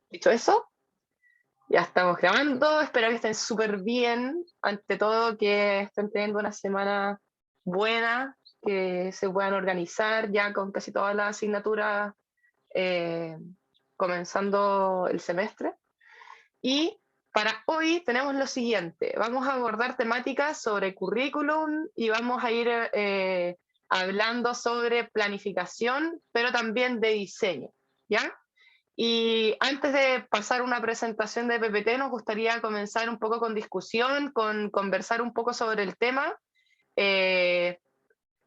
Dicho eso, ya estamos grabando. Espero que estén súper bien. Ante todo, que estén teniendo una semana buena, que se puedan organizar ya con casi todas las asignaturas eh, comenzando el semestre. Y para hoy tenemos lo siguiente. Vamos a abordar temáticas sobre currículum y vamos a ir hablando sobre planificación, pero también de diseño, ¿ya? Y antes de pasar una presentación de PPT, nos gustaría comenzar un poco con discusión, con conversar un poco sobre el tema, eh,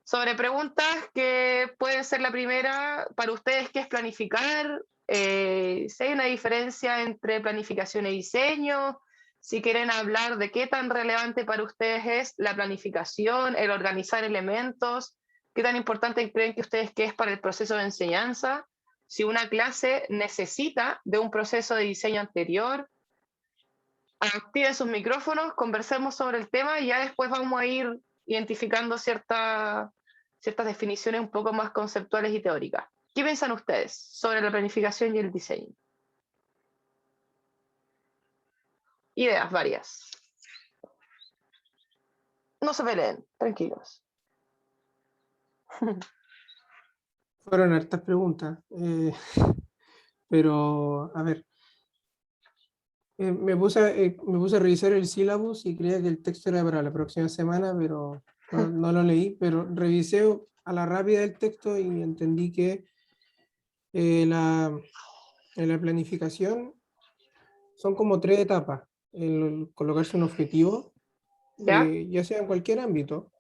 sobre preguntas que pueden ser la primera para ustedes, ¿qué es planificar? Si hay una diferencia entre planificación y diseño, si quieren hablar de qué tan relevante para ustedes es la planificación, el organizar elementos, qué tan importante creen que ustedes que es para el proceso de enseñanza, si una clase necesita de un proceso de diseño anterior. Activen sus micrófonos, conversemos sobre el tema y ya después vamos a ir identificando ciertas definiciones un poco más conceptuales y teóricas. ¿Qué piensan ustedes sobre la planificación y el diseño? Ideas varias. No se peleen, tranquilos. Fueron hartas preguntas, pero a ver, me puse a revisar el sílabus y creía que el texto era para la próxima semana, pero no lo leí, pero revisé a la rápida el texto y entendí que eh, la, en la planificación son como tres etapas. El colocarse un objetivo, ¿Ya? ya sea en cualquier ámbito,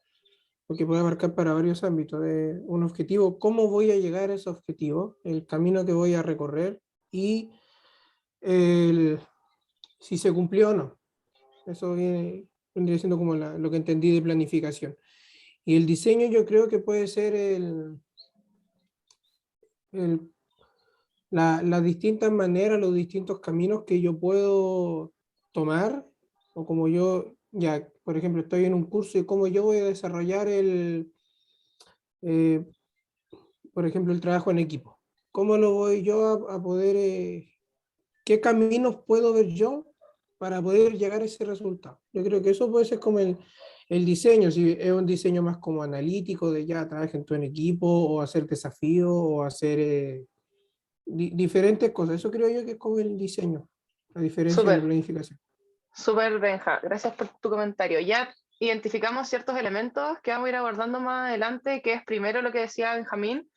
porque puede abarcar para varios ámbitos, de un objetivo, cómo voy a llegar a ese objetivo, el camino que voy a recorrer y el, si se cumplió o no. Eso vendría siendo como lo que entendí de planificación. Y el diseño yo creo que puede ser el, las distintas maneras, los distintos caminos que yo puedo tomar, o como yo, ya, por ejemplo, estoy en un curso y cómo yo voy a desarrollar eh, por ejemplo, el trabajo en equipo. ¿Cómo lo voy yo a poder, qué caminos puedo ver yo para poder llegar a ese resultado? Yo creo que eso puede ser como el diseño, si es un diseño más como analítico, de ya trabajen todo en equipo, o hacer desafíos, o hacer diferentes cosas. Eso creo yo que es como el diseño, a diferencia de la Súper, planificación. súper, Benja. Gracias por tu comentario. Ya identificamos ciertos elementos que vamos a ir abordando más adelante, que es primero lo que decía Benjamín,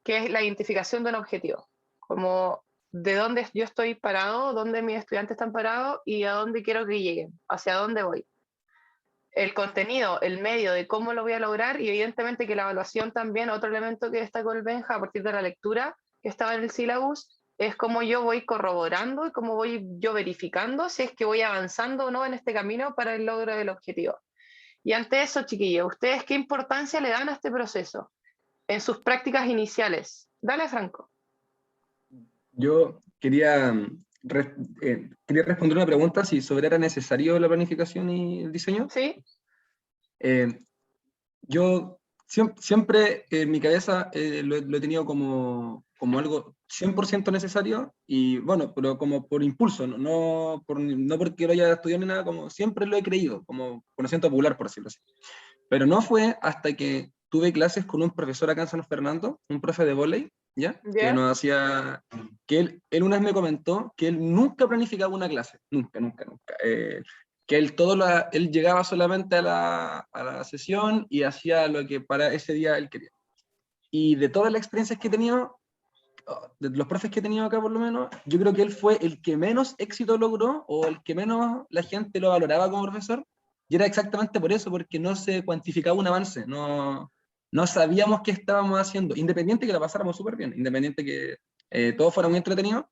que es la identificación de un objetivo, como de dónde yo estoy parado, dónde mis estudiantes están parados y a dónde quiero que lleguen, hacia dónde voy. El contenido, el medio de cómo lo voy a lograr y evidentemente que la evaluación también, otro elemento que destacó el Benja a partir de la lectura que estaba en el syllabus, es cómo yo voy corroborando y cómo voy yo verificando si es que voy avanzando o no en este camino para el logro del objetivo. Y ante eso, chiquillos, ¿ustedes qué importancia le dan a este proceso en sus prácticas iniciales? Dale, Franco. Yo quería responder una pregunta si sobre era necesario la planificación y el diseño. ¿Sí? Eh, yo siempre en mi cabeza lo he tenido como algo 100% necesario y bueno, pero como por impulso, no porque lo haya estudiado ni nada, como siempre lo he creído, como conocimiento popular, por decirlo así. Pero no fue hasta que tuve clases con un profesor acá en San Fernando, un profe de vóley, ¿ya? Que ¿Ya? nos hacía, que él una vez me comentó que él nunca planificaba una clase, nunca, nunca, nunca. Que él llegaba solamente a la sesión y hacía lo que para ese día él quería. Y de todas las experiencias que he tenido, de los profes que he tenido acá por lo menos, yo creo que él fue el que menos éxito logró o el que menos la gente lo valoraba como profesor, y era exactamente por eso, porque no se cuantificaba un avance, no sabíamos qué estábamos haciendo, independiente que la pasáramos súper bien, independiente que todo fuera muy entretenido,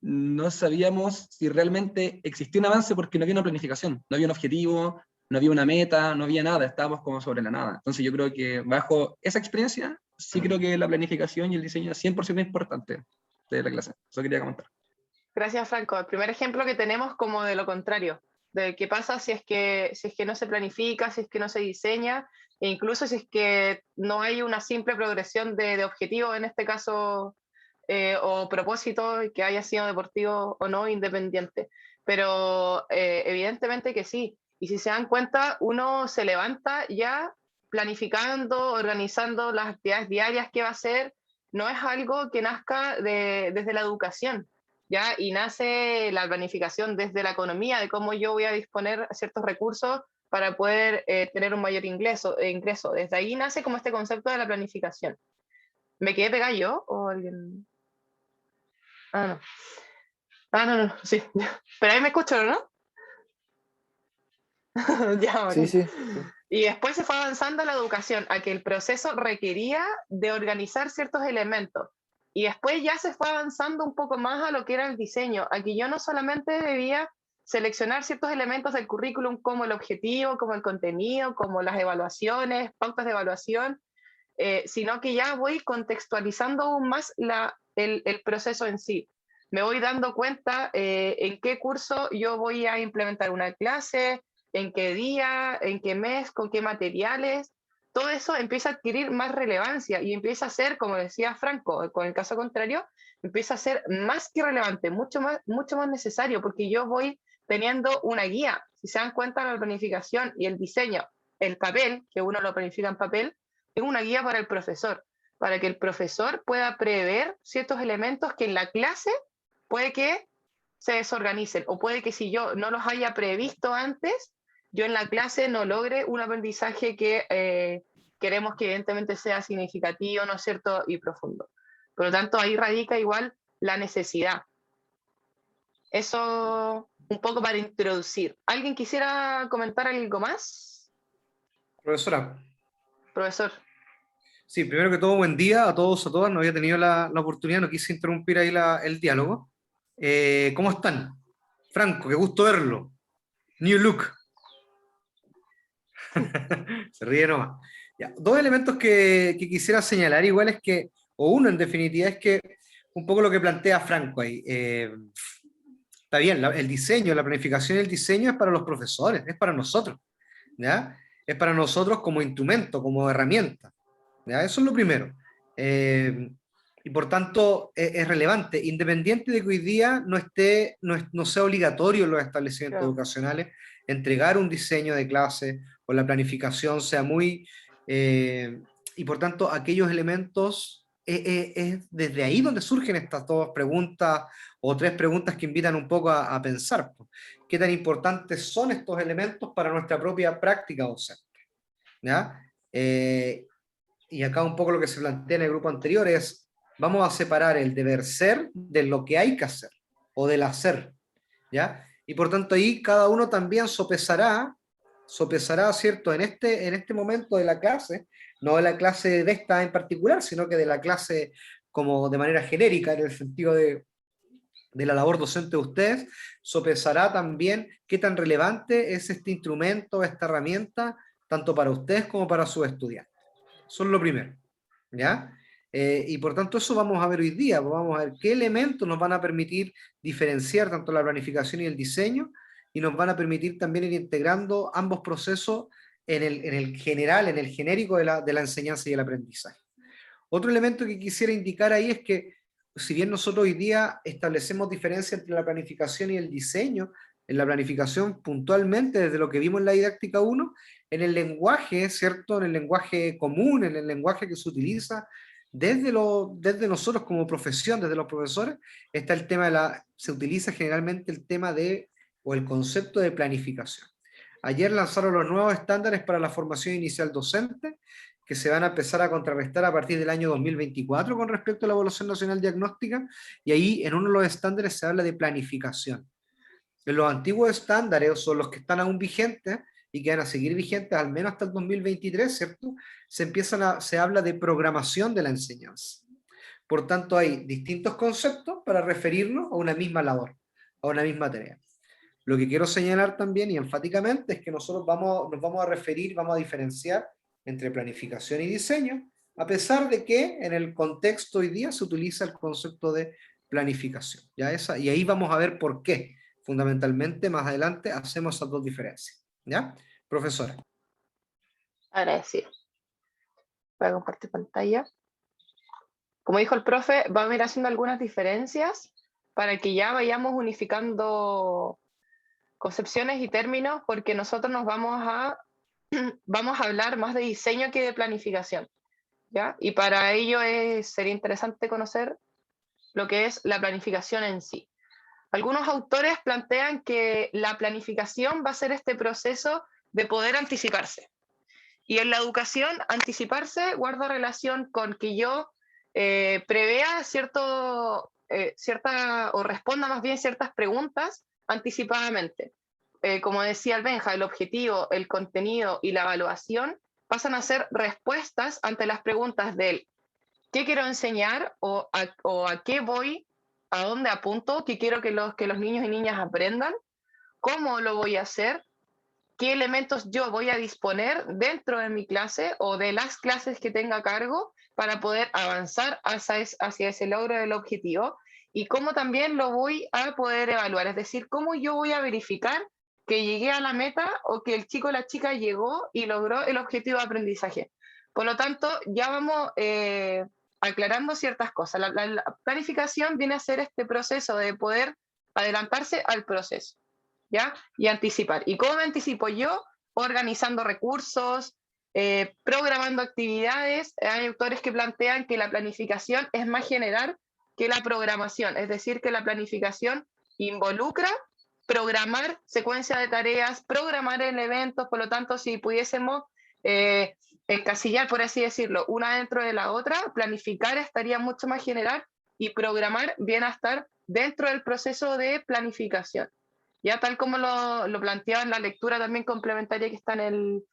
no sabíamos si realmente existía un avance porque no había una planificación, no había un objetivo, no había una meta, no había nada, estábamos como sobre la nada. Entonces yo creo que bajo esa experiencia, sí creo que la planificación y el diseño es 100% importante de la clase. Eso quería comentar. Gracias, Franco. El primer ejemplo que tenemos como de lo contrario, de qué pasa si es que no se planifica, si es que no se diseña, e incluso si es que no hay una simple progresión de objetivos, en este caso o propósito, que haya sido deportivo o no, independiente. Pero evidentemente que sí. Y si se dan cuenta, uno se levanta ya planificando, organizando las actividades diarias que va a hacer. No es algo que nazca desde la educación, ¿ya? Y nace la planificación desde la economía, de cómo yo voy a disponer ciertos recursos para poder tener un mayor ingreso. Desde ahí nace como este concepto de la planificación. ¿Me quedé pegada yo o alguien? Ah, no. Ah, no, no, sí. Pero ahí me escucho, ¿no? Ya, Sí, bacán. sí, sí. Y después se fue avanzando la educación, a que el proceso requería de organizar ciertos elementos. Y después ya se fue avanzando un poco más a lo que era el diseño, a que yo no solamente debía seleccionar ciertos elementos del currículum como el objetivo, como el contenido, como las evaluaciones, pautas de evaluación, sino que ya voy contextualizando aún más el proceso en sí. Me voy dando cuenta en qué curso yo voy a implementar una clase, en qué día, en qué mes, con qué materiales. Todo eso empieza a adquirir más relevancia y empieza a ser, como decía Franco, con el caso contrario, empieza a ser más que relevante, mucho más necesario, porque yo voy teniendo una guía. Si se dan cuenta, la planificación y el diseño, el papel, que uno lo planifica en papel, es una guía para el profesor, para que el profesor pueda prever ciertos elementos que en la clase puede que se desorganicen, o puede que si yo no los haya previsto antes, yo en la clase no logre un aprendizaje que queremos que evidentemente sea significativo, ¿no es cierto?, y profundo. Por lo tanto, ahí radica igual la necesidad. Eso un poco para introducir. ¿Alguien quisiera comentar algo más? Profesora, Profesor. sí, primero que todo, buen día a todos, a todas. No había tenido la oportunidad, no quise interrumpir ahí el diálogo. ¿Cómo están? Franco, qué gusto verlo. New look. Se ríe nomás. Ya, dos elementos que quisiera señalar, igual es que, o uno en definitiva, es que un poco lo que plantea Franco ahí. Está bien, el diseño, la planificación y el diseño es para los profesores, es para nosotros, ¿ya? Es para nosotros como instrumento, como herramienta. ¿Ya? Eso es lo primero. Y por tanto es relevante, independiente de que hoy día no sea obligatorio en los establecimientos Claro. educacionales entregar un diseño de clase o la planificación sea muy... y por tanto aquellos elementos, es desde ahí donde surgen estas dos preguntas o tres preguntas que invitan un poco a pensar. ¿Qué tan importantes son estos elementos para nuestra propia práctica docente? ¿Ya? Y acá un poco lo que se plantea en el grupo anterior es, vamos a separar el deber ser de lo que hay que hacer, o del hacer, ¿ya? Y por tanto ahí cada uno también sopesará, ¿cierto? En este momento de la clase, no de la clase de esta en particular, sino que de la clase como de manera genérica, en el sentido de la labor docente de ustedes, sopesará también qué tan relevante es este instrumento, esta herramienta, tanto para ustedes como para sus estudiantes. Eso es lo primero, ¿ya? Y por tanto eso vamos a ver hoy día, pues vamos a ver qué elementos nos van a permitir diferenciar tanto la planificación y el diseño, y nos van a permitir también ir integrando ambos procesos en el general, en el genérico de la enseñanza y el aprendizaje. Otro elemento que quisiera indicar ahí es que, si bien nosotros hoy día establecemos diferencia entre la planificación y el diseño, en la planificación puntualmente, desde lo que vimos en la didáctica 1, en el lenguaje, ¿cierto? En el lenguaje común, en el lenguaje que se utiliza desde nosotros como profesión, desde los profesores, está el tema se utiliza generalmente el tema o el concepto de planificación. Ayer lanzaron los nuevos estándares para la formación inicial docente, que se van a empezar a contrarrestar a partir del año 2024 con respecto a la Evaluación Nacional Diagnóstica, y ahí en uno de los estándares se habla de planificación. En los antiguos estándares, son los que están aún vigentes y que van a seguir vigentes al menos hasta el 2023, ¿cierto? Se habla de programación de la enseñanza. Por tanto, hay distintos conceptos para referirnos a una misma labor, a una misma tarea. Lo que quiero señalar también y enfáticamente es que nosotros nos vamos a referir, vamos a diferenciar entre planificación y diseño, a pesar de que en el contexto hoy día se utiliza el concepto de planificación. Y ahí vamos a ver por qué, fundamentalmente, más adelante hacemos esas dos diferencias. ¿Ya? Profesora. Agradecido. Voy a compartir pantalla. como dijo el profe, vamos a ir haciendo algunas diferencias para que ya vayamos unificando concepciones y términos, porque nosotros nos vamos a hablar más de diseño que de planificación, ¿ya? Y para ello sería interesante conocer lo que es la planificación en sí. Algunos autores plantean que la planificación va a ser este proceso de poder anticiparse. Y en la educación, anticiparse guarda relación con que yo prevea o responda más bien ciertas preguntas anticipadamente. Como decía el Benja, el objetivo, el contenido y la evaluación pasan a ser respuestas ante las preguntas del qué quiero enseñar o a qué voy, a dónde apunto, qué quiero que los niños y niñas aprendan, cómo lo voy a hacer, qué elementos yo voy a disponer dentro de mi clase o de las clases que tenga a cargo para poder avanzar hacia ese logro del objetivo, y cómo también lo voy a poder evaluar, es decir, cómo yo voy a verificar que llegué a la meta o que el chico o la chica llegó y logró el objetivo de aprendizaje. Por lo tanto, ya vamos aclarando ciertas cosas. La planificación viene a ser este proceso de poder adelantarse al proceso, ¿ya? Y anticipar. ¿Y cómo me anticipo yo? Organizando recursos, programando actividades. Hay autores que plantean que la planificación es más general que la programación, es decir, que la planificación involucra programar secuencia de tareas, programar el evento. Por lo tanto, si pudiésemos encasillar, por así decirlo, una dentro de la otra, planificar estaría mucho más general y programar viene a estar dentro del proceso de planificación. Ya tal como lo planteaba en la lectura también complementaria que está en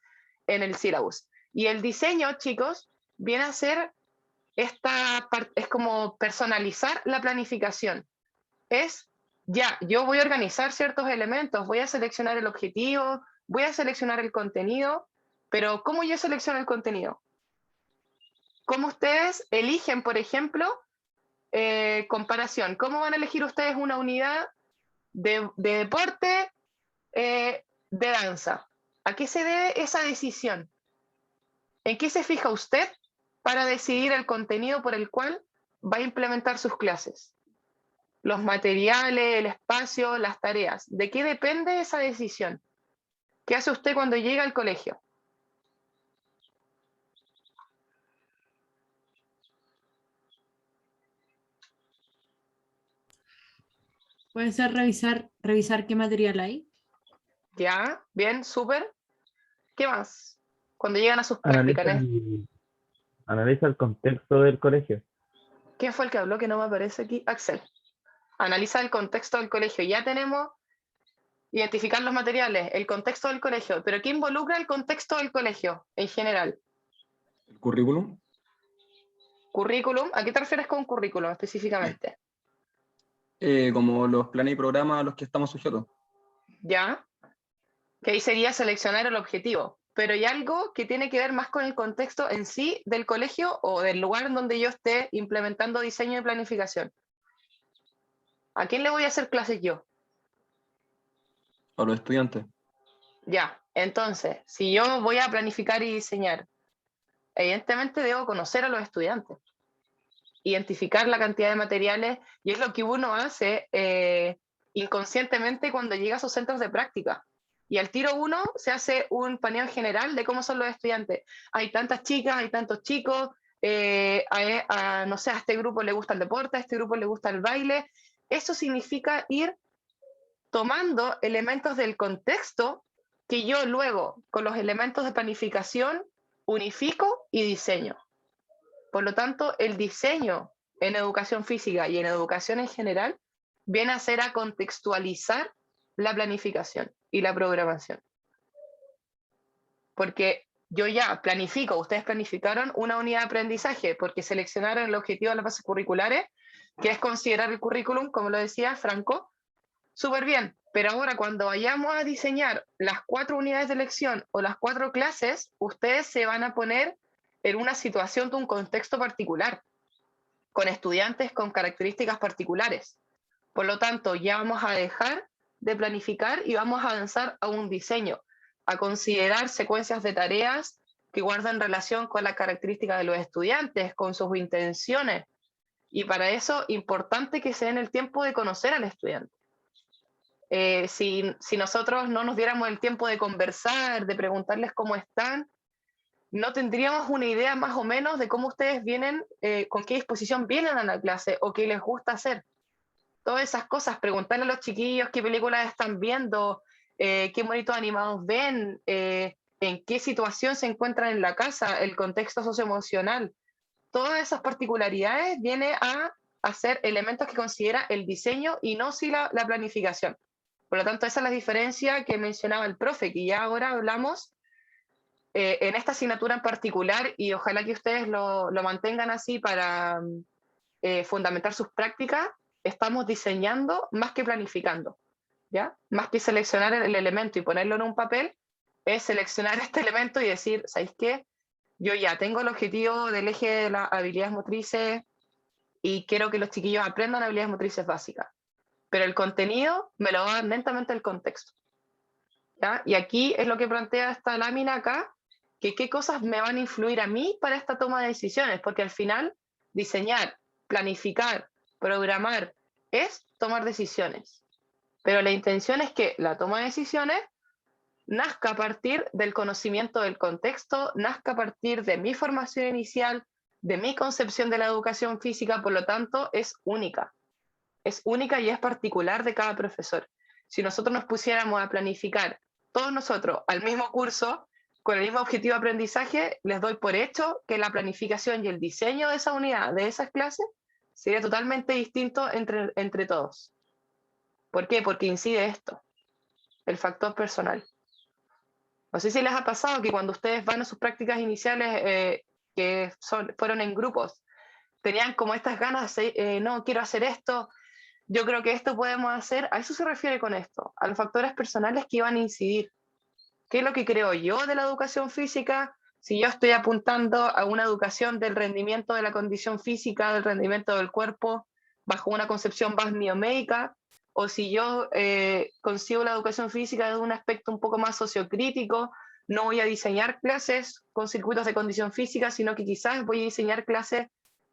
el syllabus. Y el diseño, chicos, viene a ser es como personalizar la planificación. Yo voy a organizar ciertos elementos, voy a seleccionar el objetivo, voy a seleccionar el contenido, pero ¿cómo yo selecciono el contenido? ¿Cómo ustedes eligen, por ejemplo, comparación? ¿Cómo van a elegir ustedes una unidad de deporte, de danza? ¿A qué se debe esa decisión? ¿En qué se fija usted para decidir el contenido por el cual va a implementar sus clases? Los materiales, el espacio, las tareas. ¿De qué depende esa decisión? ¿Qué hace usted cuando llega al colegio? Puede ser revisar qué material hay. ¿Ya? Bien, súper. ¿Qué más? Cuando llegan a sus Analiza prácticas. analiza el contexto del colegio. ¿Quién fue el que habló que no me aparece aquí? Axel. Analiza el contexto del colegio. Ya tenemos identificar los materiales, el contexto del colegio, pero ¿qué involucra el contexto del colegio en general? El currículum. Currículum, ¿a qué te refieres con currículum específicamente? Como los planes y programas a los que estamos sujetos. ¿Ya? Que ahí sería seleccionar el objetivo, pero hay algo que tiene que ver más con el contexto en sí del colegio o del lugar en donde yo esté implementando diseño y planificación. ¿A quién le voy a hacer clases yo? A los estudiantes. Ya, entonces, si yo voy a planificar y diseñar, evidentemente debo conocer a los estudiantes, identificar la cantidad de materiales, y es lo que uno hace inconscientemente cuando llega a sus centros de práctica. Y al tiro uno se hace un paneo general de cómo son los estudiantes. Hay tantas chicas, hay tantos chicos, no sé, a este grupo le gusta el deporte, a este grupo le gusta el baile. Eso significa ir tomando elementos del contexto que yo luego, con los elementos de planificación, unifico y diseño. Por lo tanto, el diseño en educación física y en educación en general viene a ser a contextualizar la planificación y la programación. Porque yo ya planifico, ustedes planificaron una unidad de aprendizaje porque seleccionaron el objetivo de las bases curriculares, que es considerar el currículum, como lo decía Franco, súper bien. Pero ahora cuando vayamos a diseñar las 4 unidades de lección o las 4 clases, ustedes se van a poner en una situación de un contexto particular, con estudiantes con características particulares. Por lo tanto, ya vamos a dejar de planificar y vamos a avanzar a un diseño, a considerar secuencias de tareas que guardan relación con las características de los estudiantes, con sus intenciones, Y para eso, importante que se den el tiempo de conocer al estudiante. Si nosotros no nos diéramos el tiempo de conversar, de preguntarles cómo están, no tendríamos una idea más o menos de cómo ustedes vienen, con qué disposición vienen a la clase o qué les gusta hacer. Todas esas cosas, preguntarle a los chiquillos qué películas están viendo, qué monitos animados ven, en qué situación se encuentran en la casa, el contexto socioemocional. Todas esas particularidades vienen a hacer elementos que considera el diseño y no si la planificación. Por lo tanto, esa es la diferencia que mencionaba el profe, que ya ahora hablamos en esta asignatura en particular, y ojalá que ustedes lo mantengan así para fundamentar sus prácticas. Estamos diseñando más que planificando, ¿ya? Más que seleccionar el elemento y ponerlo en un papel, es seleccionar este elemento y decir, ¿sabéis qué? Yo ya tengo el objetivo del eje de las habilidades motrices y quiero que los chiquillos aprendan habilidades motrices básicas, pero el contenido me lo va a dar lentamente el contexto, ¿ya? Y aquí es lo que plantea esta lámina acá, que qué cosas me van a influir a mí para esta toma de decisiones, porque al final diseñar, planificar, programar es tomar decisiones, pero la intención es que la toma de decisiones nazca a partir del conocimiento del contexto, nazca a partir de mi formación inicial, de mi concepción de la educación física, por lo tanto es única y es particular de cada profesor. Si nosotros nos pusiéramos a planificar todos nosotros al mismo curso, con el mismo objetivo de aprendizaje, les doy por hecho que la planificación y el diseño de esa unidad, de esas clases, sería totalmente distinto entre todos. ¿Por qué? Porque incide esto, el factor personal. No sé si les ha pasado que cuando ustedes van a sus prácticas iniciales, fueron en grupos, tenían como estas ganas de, no, quiero hacer esto, yo creo que esto podemos hacer, a eso se refiere con esto, a los factores personales que iban a incidir. ¿Qué es lo que creo yo de la educación física? Si yo estoy apuntando a una educación del rendimiento de la condición física, del rendimiento del cuerpo, bajo una concepción más biomédica, o si yo consigo la educación física desde un aspecto un poco más sociocrítico, no voy a diseñar clases con circuitos de condición física, sino que quizás voy a diseñar clases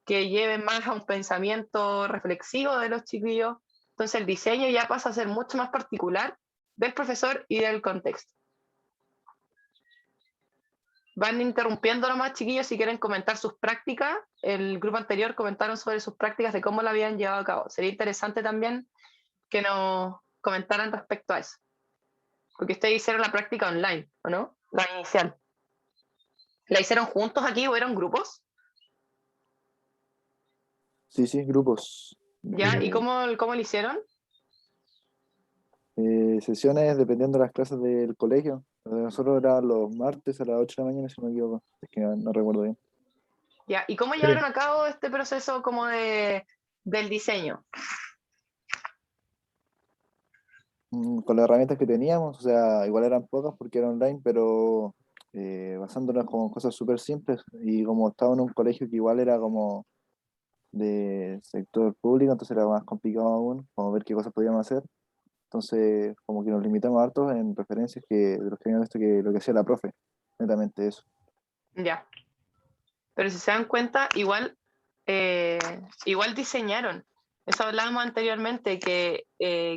que lleven más a un pensamiento reflexivo de los chiquillos. Entonces el diseño ya pasa a ser mucho más particular del profesor y del contexto. Van interrumpiendo nomás, chiquillos, si quieren comentar sus prácticas. El grupo anterior comentaron sobre sus prácticas, de cómo la habían llevado a cabo. Sería interesante también que nos comentaran respecto a eso. Porque ustedes hicieron la práctica online, ¿o no? La inicial. ¿La hicieron juntos aquí o eran grupos? Sí, sí, grupos. ¿Ya? ¿Y cómo lo hicieron? Sesiones dependiendo de las clases del colegio. Nosotros era los martes a las 8 de la mañana, si no me equivoco. Es que no recuerdo bien. ¿Ya? ¿Y cómo llevaron a cabo este proceso como del diseño? Con las herramientas que teníamos, o sea, igual eran pocas porque era online, pero basándonos como en cosas súper simples. Y como estaba en un colegio que igual era como de sector público, entonces era más complicado aún, como ver qué cosas podíamos hacer. Entonces, como que nos limitamos harto en referencias de los que habían visto que lo que hacía la profe, netamente eso. Ya. Pero si se dan cuenta, igual diseñaron. Eso hablábamos anteriormente, que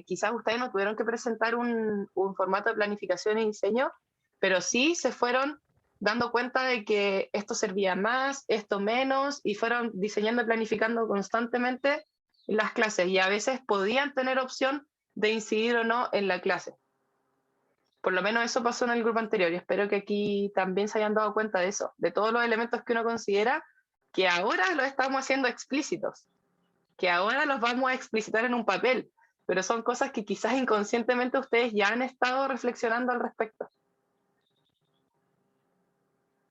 quizás ustedes no tuvieron que presentar un formato de planificación y diseño, pero sí se fueron dando cuenta de que esto servía más, esto menos, y fueron diseñando y planificando constantemente las clases, y a veces podían tener opción de incidir o no en la clase. Por lo menos eso pasó en el grupo anterior, y espero que aquí también se hayan dado cuenta de eso, de todos los elementos que uno considera que ahora los estamos haciendo explícitos, que ahora los vamos a explicitar en un papel, pero son cosas que quizás inconscientemente ustedes ya han estado reflexionando al respecto.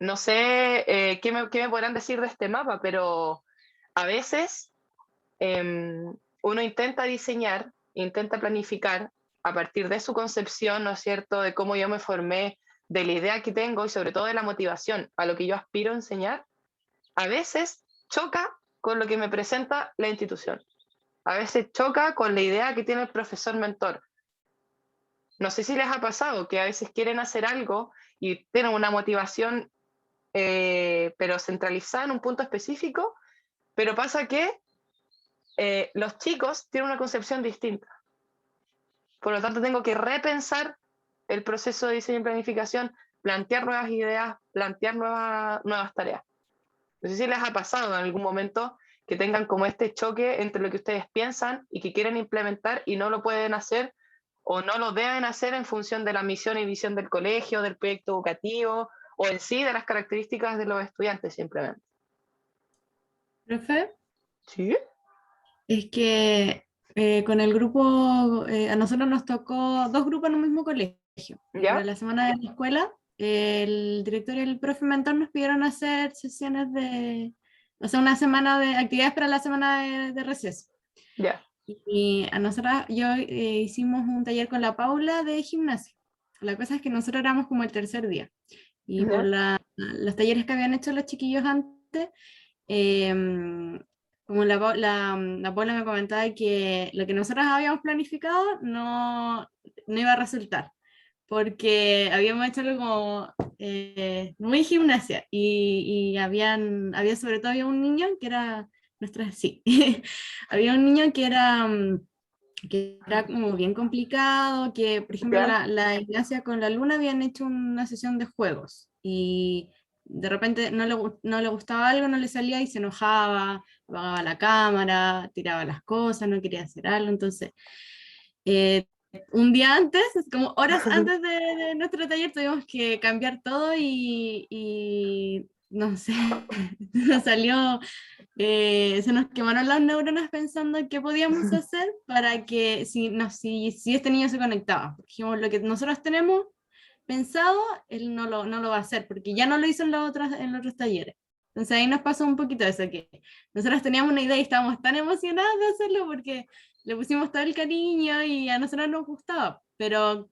No sé qué me podrán decir de este mapa, pero a veces uno intenta diseñar, intenta planificar a partir de su concepción, ¿no es cierto?, de cómo yo me formé, de la idea que tengo y sobre todo de la motivación a lo que yo aspiro a enseñar. A veces choca con lo que me presenta la institución. A veces choca con la idea que tiene el profesor mentor. No sé si les ha pasado que a veces quieren hacer algo y tienen una motivación, pero centralizada en un punto específico, pero pasa que los chicos tienen una concepción distinta. Por lo tanto, tengo que repensar el proceso de diseño y planificación, plantear nuevas ideas, plantear nuevas tareas. No sé si les ha pasado en algún momento que tengan como este choque entre lo que ustedes piensan y que quieren implementar y no lo pueden hacer o no lo deben hacer en función de la misión y visión del colegio, del proyecto educativo o en sí de las características de los estudiantes simplemente. Profe, ¿Sí? es que con el grupo, a nosotros nos tocó 2 grupos en un mismo colegio. Para ¿Ya? la semana de la escuela, el director y el profe mentor nos pidieron hacer sesiones o sea, una semana de actividades para la semana de receso. Ya. Y a nosotras, hicimos un taller con la Paula de gimnasia. La cosa es que nosotros éramos como el tercer día. Y por ¿Ya? los talleres que habían hecho los chiquillos antes, como la Paula me comentaba que lo que nosotros habíamos planificado no iba a resultar, porque habíamos hecho algo como muy gimnasia, y había sobre todo había un niño que era sí, había un niño que era como bien complicado, que por ejemplo ¿Ya? la Ignacia con la Luna habían hecho una sesión de juegos y de repente no le gustaba algo, no le salía y se enojaba, apagaba la cámara, tiraba las cosas, no quería hacer algo, entonces eh, un día antes, como horas antes de nuestro taller, tuvimos que cambiar todo y no sé, nos salió se nos quemaron las neuronas pensando en qué podíamos hacer para que si este niño se conectaba. Dijimos, lo que nosotros tenemos pensado, él no lo va a hacer, porque ya no lo hizo en los otros talleres. Entonces ahí nos pasó un poquito eso, que nosotros teníamos una idea y estábamos tan emocionados de hacerlo porque le pusimos todo el cariño y a nosotros nos gustaba. Pero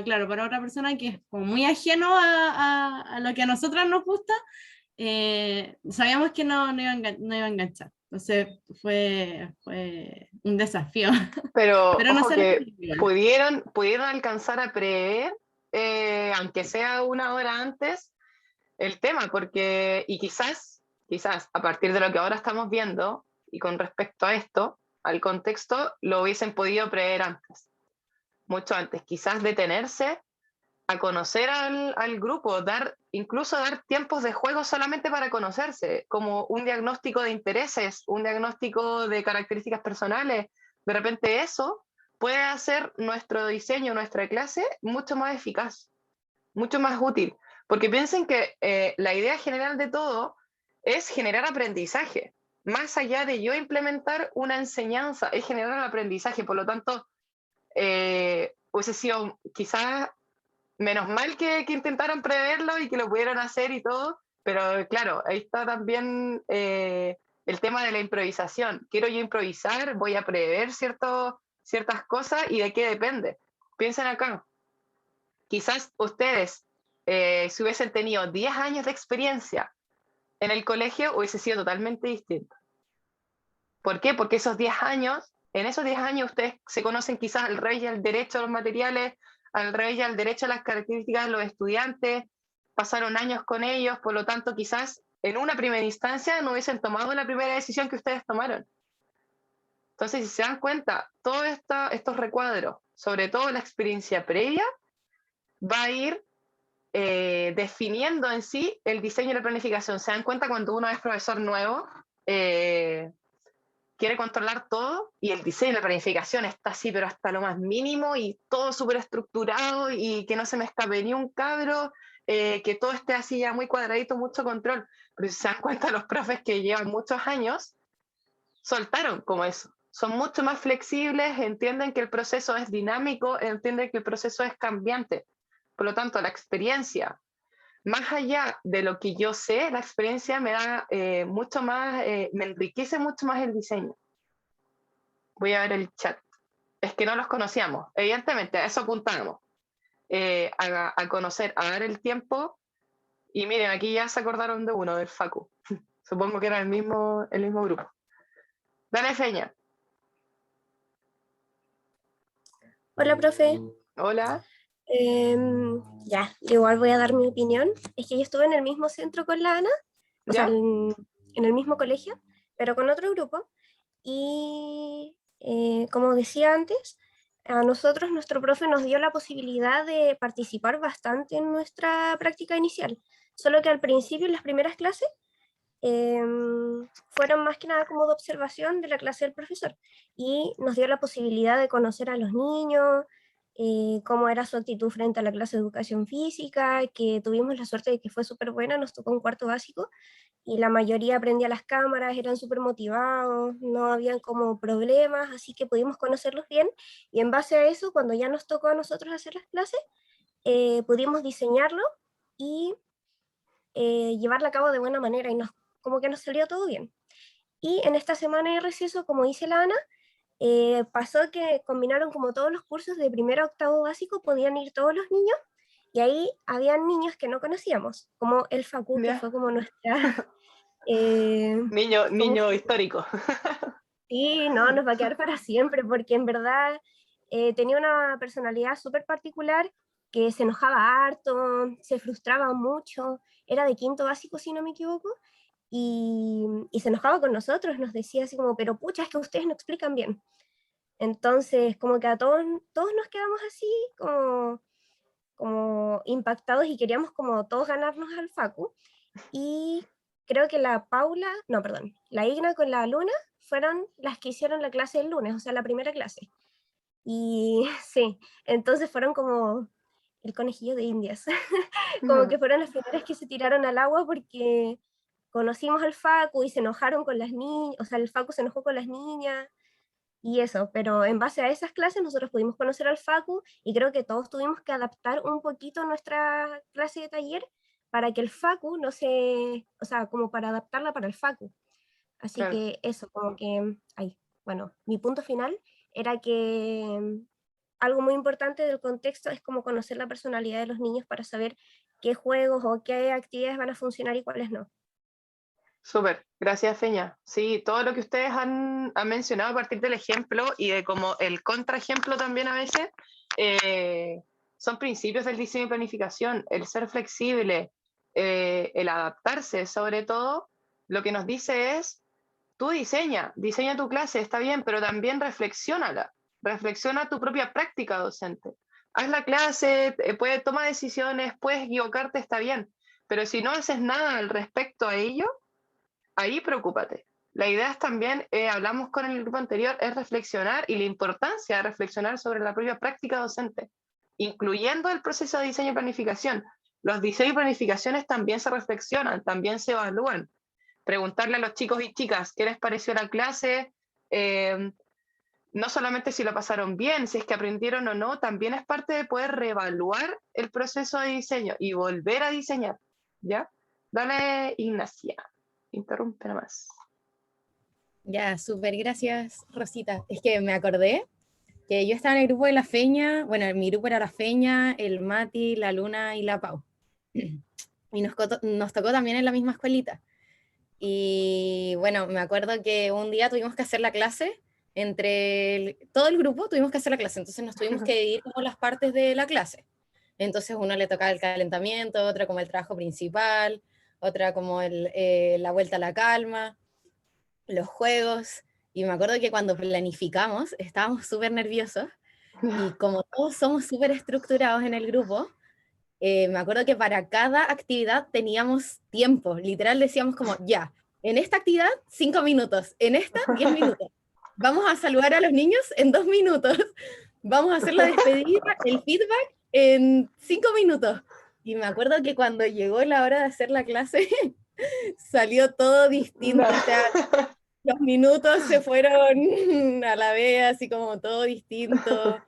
claro, para otra persona que es como muy ajeno a lo que a nosotras nos gusta, sabíamos que no iba a enganchar. Entonces fue un desafío. Pero Pero no ojo se lo que igual. pudieron alcanzar a prever, aunque sea una hora antes, el tema, porque, y quizás a partir de lo que ahora estamos viendo, y con respecto a esto, al contexto, lo hubiesen podido prever antes, mucho antes, quizás detenerse a conocer al grupo, incluso dar tiempos de juego solamente para conocerse, como un diagnóstico de intereses, un diagnóstico de características personales. De repente eso puede hacer nuestro diseño, nuestra clase, mucho más eficaz, mucho más útil. Porque piensen que la idea general de todo es generar aprendizaje. Más allá de yo implementar una enseñanza, es generar el aprendizaje. Por lo tanto, hubiese sido quizás menos mal que intentaron preverlo y que lo pudieron hacer y todo, pero claro, ahí está también el tema de la improvisación. Quiero yo improvisar, voy a prever ciertas cosas y de qué depende. Piensen acá, quizás ustedes, si hubiesen tenido 10 años de experiencia en el colegio, hubiese sido totalmente distinto. ¿Por qué? Porque en esos 10 años ustedes se conocen quizás al revés y al derecho a los materiales, al revés y al derecho a las características de los estudiantes, pasaron años con ellos, por lo tanto quizás en una primera instancia no hubiesen tomado la primera decisión que ustedes tomaron. Entonces, si se dan cuenta, todos estos recuadros, sobre todo la experiencia previa, va a ir definiendo en sí el diseño y la planificación. Se dan cuenta cuando uno es profesor nuevo, quiere controlar todo y el diseño y la planificación está así, pero hasta lo más mínimo y todo súper estructurado y que no se me escape ni un cabro, que todo esté así ya muy cuadradito, mucho control. Pero si se dan cuenta, los profes que llevan muchos años soltaron como eso. Son mucho más flexibles, entienden que el proceso es dinámico, entienden que el proceso es cambiante. Por lo tanto, la experiencia, más allá de lo que yo sé, la experiencia me da mucho más, me enriquece mucho más el diseño. Voy a ver el chat. Es que no los conocíamos, evidentemente, a eso apuntábamos, a conocer, a dar el tiempo. Y miren, aquí ya se acordaron de uno, del Facu. Supongo que era el mismo grupo. Dale, Feña. Hola, profe. Hola. Ya, igual voy a dar mi opinión. Es que yo estuve en el mismo centro con la Ana, o sea, ¿Ya? en el mismo colegio, pero con otro grupo. y como decía antes, a nosotros nuestro profe nos dio la posibilidad de participar bastante en nuestra práctica inicial, solo que al principio, en las primeras clases, fueron más que nada como de observación de la clase del profesor y nos dio la posibilidad de conocer a los niños, cómo era su actitud frente a la clase de educación física, que tuvimos la suerte de que fue súper buena, nos tocó un cuarto básico y la mayoría aprendía las cámaras, eran súper motivados, no habían como problemas, así que pudimos conocerlos bien y en base a eso, cuando ya nos tocó a nosotros hacer las clases, pudimos diseñarlo y llevarla a cabo de buena manera y como que nos salió todo bien. Y en esta semana de receso, como dice la Ana, pasó que combinaron como todos los cursos de primero a octavo básico, podían ir todos los niños, y ahí habían niños que no conocíamos, como el Facu, que Ya. fue como nuestra... ¿cómo Niño se- histórico. Sí, no, nos va a quedar para siempre, porque en verdad tenía una personalidad súper particular, que se enojaba harto, se frustraba mucho, era de quinto básico, si no me equivoco, y se enojaba con nosotros, nos decía así como, pero pucha, es que ustedes no explican bien. Entonces, como que a todos nos quedamos así, como impactados y queríamos como todos ganarnos al Facu. Y creo que la Paula, no, perdón, la Igna con la Luna fueron las que hicieron la clase el lunes, o sea, la primera clase. Y sí, entonces fueron como el conejillo de Indias, como que fueron las primeras que se tiraron al agua porque conocimos al Facu y se enojaron con las niñas, o sea, el Facu se enojó con las niñas y eso, pero en base a esas clases nosotros pudimos conocer al Facu y creo que todos tuvimos que adaptar un poquito nuestra clase de taller para que el Facu no se, o sea, como para adaptarla para el Facu. Así Claro. que eso, como que, ay, bueno, mi punto final era que algo muy importante del contexto es como conocer la personalidad de los niños para saber qué juegos o qué actividades van a funcionar y cuáles no. Súper, gracias Feña. Sí, todo lo que ustedes han mencionado a partir del ejemplo y de como el contraejemplo también a veces, son principios del diseño y planificación, el ser flexible, el adaptarse sobre todo, lo que nos dice es, tú diseña tu clase, está bien, pero también reflexiónala, reflexiona tu propia práctica docente. Haz la clase, toma decisiones, puedes equivocarte, está bien, pero si no haces nada al respecto a ello, ahí preocúpate. La idea es también, hablamos con el grupo anterior, es reflexionar y la importancia de reflexionar sobre la propia práctica docente, incluyendo el proceso de diseño y planificación. Los diseños y planificaciones también se reflexionan, también se evalúan. Preguntarle a los chicos y chicas qué les pareció la clase, no solamente si lo pasaron bien, si es que aprendieron o no, también es parte de poder reevaluar el proceso de diseño y volver a diseñar. ¿Ya? Dale, Ignacia. Interrumpe más. Ya, súper, gracias, Rosita. Es que me acordé que yo estaba en el grupo de la Feña, bueno, mi grupo era la Feña, el Mati, la Luna y la Pau. Y nos tocó también en la misma escuelita. Y bueno, me acuerdo que un día tuvimos que hacer la clase, todo el grupo tuvimos que hacer la clase, entonces nos tuvimos que dividir como las partes de la clase. Entonces uno le tocaba el calentamiento, otra como el trabajo principal, otra como la vuelta a la calma, los juegos, y me acuerdo que cuando planificamos estábamos súper nerviosos, y como todos somos súper estructurados en el grupo, me acuerdo que para cada actividad teníamos tiempo, literal decíamos como, ya, en esta actividad 5 minutos, en esta 10 minutos, vamos a saludar a los niños en 2 minutos, vamos a hacer la despedida, el feedback en 5 minutos. Y me acuerdo que cuando llegó la hora de hacer la clase, salió todo distinto, o sea, los minutos se fueron a la vez, así como todo distinto.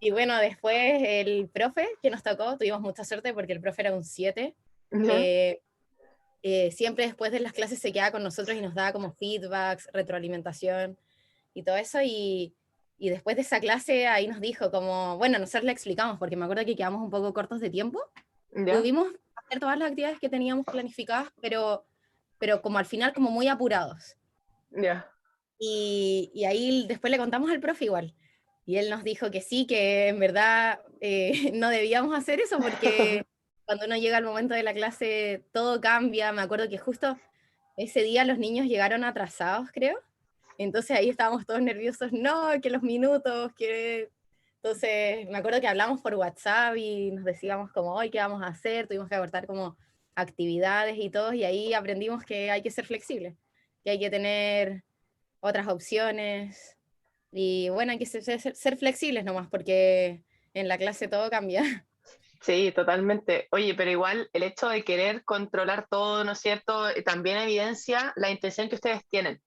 Y bueno, después el profe que nos tocó, tuvimos mucha suerte porque el profe era un 7. ¿Ya? Siempre después de las clases se quedaba con nosotros y nos daba como feedbacks, retroalimentación y todo eso. Y después de esa clase ahí nos dijo como, bueno, nosotros le explicamos porque me acuerdo que quedamos un poco cortos de tiempo. ¿Ya? Pudimos hacer todas las actividades que teníamos planificadas, pero como al final como muy apurados. ¿Ya? Y ahí después le contamos al profe igual. Y él nos dijo que sí, que en verdad no debíamos hacer eso porque cuando uno llega al momento de la clase todo cambia. Me acuerdo que justo ese día los niños llegaron atrasados, creo. Entonces ahí estábamos todos nerviosos, no, que los minutos, que... Entonces me acuerdo que hablamos por WhatsApp y nos decíamos como, hoy, ¿qué vamos a hacer? Tuvimos que acortar como actividades y todo, y ahí aprendimos que hay que ser flexibles, que hay que tener otras opciones, y bueno, hay que ser flexibles nomás, porque en la clase todo cambia. Sí, totalmente. Oye, pero igual el hecho de querer controlar todo, ¿no es cierto? También evidencia la intención que ustedes tienen,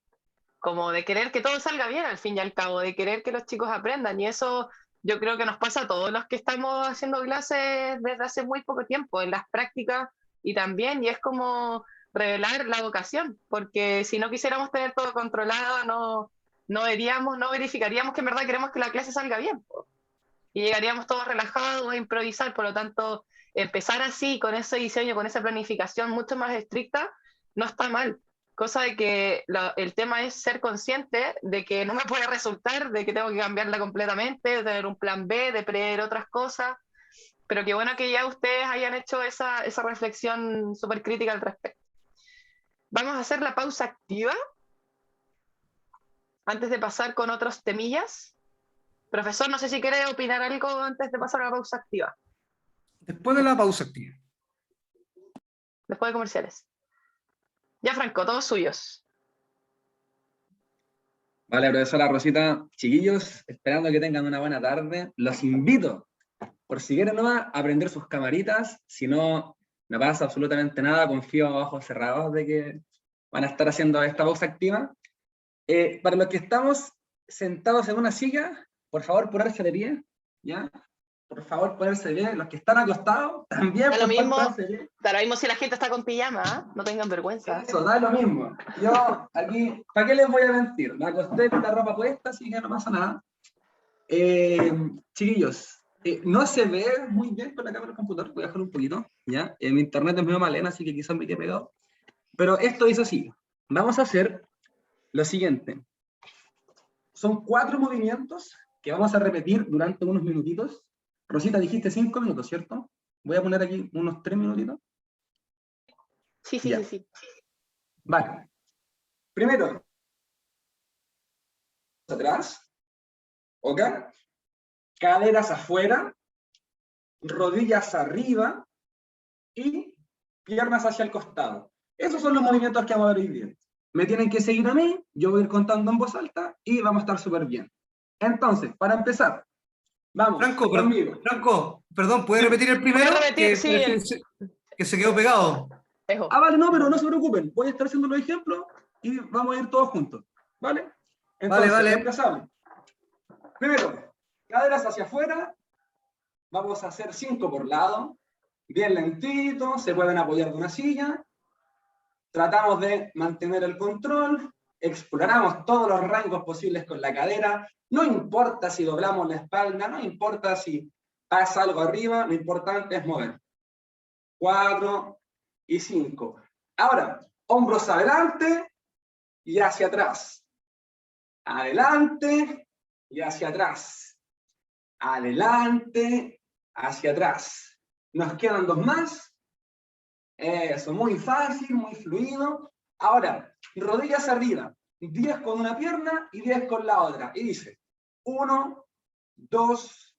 como de querer que todo salga bien al fin y al cabo, de querer que los chicos aprendan. Y eso yo creo que nos pasa a todos los que estamos haciendo clases desde hace muy poco tiempo, en las prácticas y también, y es como revelar la vocación, porque si no quisiéramos tener todo controlado, no veríamos, no verificaríamos que en verdad queremos que la clase salga bien, po. Y llegaríamos todos relajados a improvisar. Por lo tanto, empezar así, con ese diseño, con esa planificación mucho más estricta, no está mal. Cosa de que el tema es ser consciente de que no me puede resultar, de que tengo que cambiarla completamente, de tener un plan B, de prever otras cosas, pero qué bueno que ya ustedes hayan hecho esa reflexión súper crítica al respecto. Vamos a hacer la pausa activa antes de pasar con otros temillas. Profesor, no sé si quiere opinar algo antes de pasar a la pausa activa. Después de la pausa activa. Después de comerciales. Ya, Franco, todos suyos. Vale, profesora Rosita, chiquillos, esperando que tengan una buena tarde, los invito, por si quieren nomás, a prender sus camaritas, si no, no pasa absolutamente nada, confío a ojos cerrados de que van a estar haciendo esta pausa activa. Para los que estamos sentados en una silla, por favor, ponerse de pie, ¿ya? Por favor, ponerse de pie. Los que están acostados, también Da por lo favor, mismo, ponerse de pie. da lo mismo si la gente está con pijama, ¿eh? No tengan vergüenza. Eso, da lo mismo. Yo aquí, ¿para qué les voy a mentir? Me acosté con la ropa puesta, así que no pasa nada. Chiquillos, no se ve muy bien con la cámara del computador, voy a dejar un poquito, ¿ya? Mi internet es medio malena, así que quizás me quede pegado. Pero esto dice así. Vamos a hacer lo siguiente. Son 4 movimientos que vamos a repetir durante unos minutitos. Rosita, dijiste 5 minutos, ¿cierto? Voy a poner aquí unos 3 minutitos. Sí. Vale. Primero, atrás, ¿ok? Caderas afuera, rodillas arriba y piernas hacia el costado. Esos son los movimientos que vamos a ver hoy día. Me tienen que seguir a mí, yo voy a ir contando en voz alta y vamos a estar súper bien. Entonces, para empezar, vamos, conmigo. Franco, perdón, ¿puedes repetir el primero? Repetir, sí, que se quedó pegado. Vale, no, pero no se preocupen, voy a estar haciendo los ejemplos y vamos a ir todos juntos, ¿vale? Entonces, vale. empezamos. Primero, caderas hacia afuera, vamos a hacer 5 por lado, bien lentito, se pueden apoyar de una silla, tratamos de mantener el control, exploramos todos los rangos posibles con la cadera, no importa si doblamos la espalda, no importa si pasa algo arriba, lo importante es mover. 4 y 5. Ahora, hombros adelante y hacia atrás. Adelante y hacia atrás. Adelante, hacia atrás. Nos quedan 2 más. Eso, muy fácil, muy fluido. Ahora, rodillas arriba. 10 con una pierna y 10 con la otra. Y dice, 1, 2,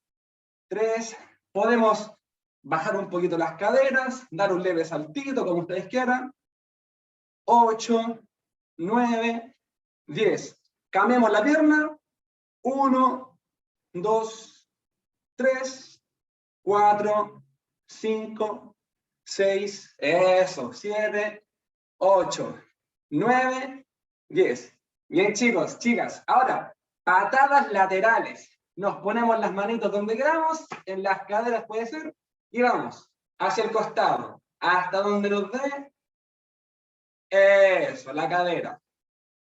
3. Podemos bajar un poquito las caderas, dar un leve saltito, como ustedes quieran. 8, 9, 10. Cambiamos la pierna. 1, 2, 3, 4, 5, 6, eso, 7, 8, 9, 10. Bien, chicos, chicas. Ahora, patadas laterales. Nos ponemos las manitos donde queramos, en las caderas puede ser, y vamos hacia el costado, hasta donde nos dé. Eso, la cadera.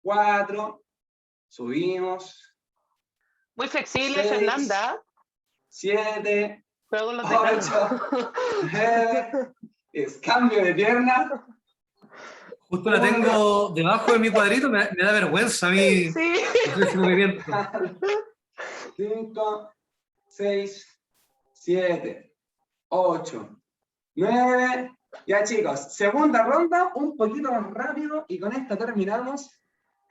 4, subimos. Muy flexible, 6, Fernanda. 7, Pero con los 8, 9, es cambio de pierna. Justo la tengo debajo de mi cuadrito, me da vergüenza a mí. Sí. 5, 6, 7, 8, 9. Ya, chicos, segunda ronda, un poquito más rápido y con esta terminamos.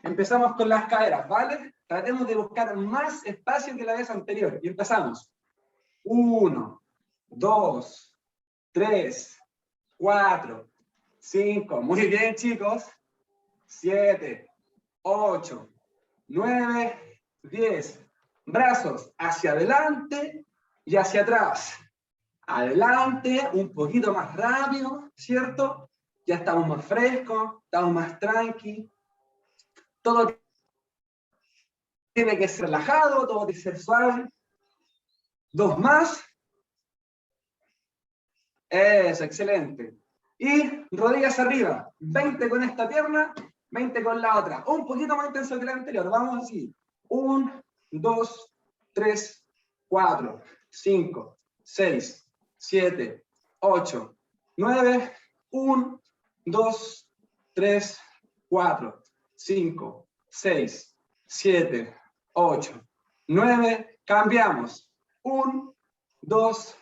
Empezamos con las caderas, ¿vale? Tratemos de buscar más espacio que la vez anterior. Y empezamos. 1, 2, 3, 4, 5. Muy bien, chicos. 7, 8, 9, 10. Brazos hacia adelante y hacia atrás. Adelante, un poquito más rápido, ¿cierto? Ya estamos más frescos, estamos más tranquilos. Todo tiene que ser relajado, todo tiene que ser suave. 2 más. Eso, excelente. Y rodillas arriba. 20 con esta pierna, 20 con la otra. Un poquito más intenso que la anterior. Vamos así. 1, 2, 3, 4, 5, 6, 7, 8, 9. 1, 2, 3, 4, 5, 6, 7, 8, 9. Cambiamos. 1, 2,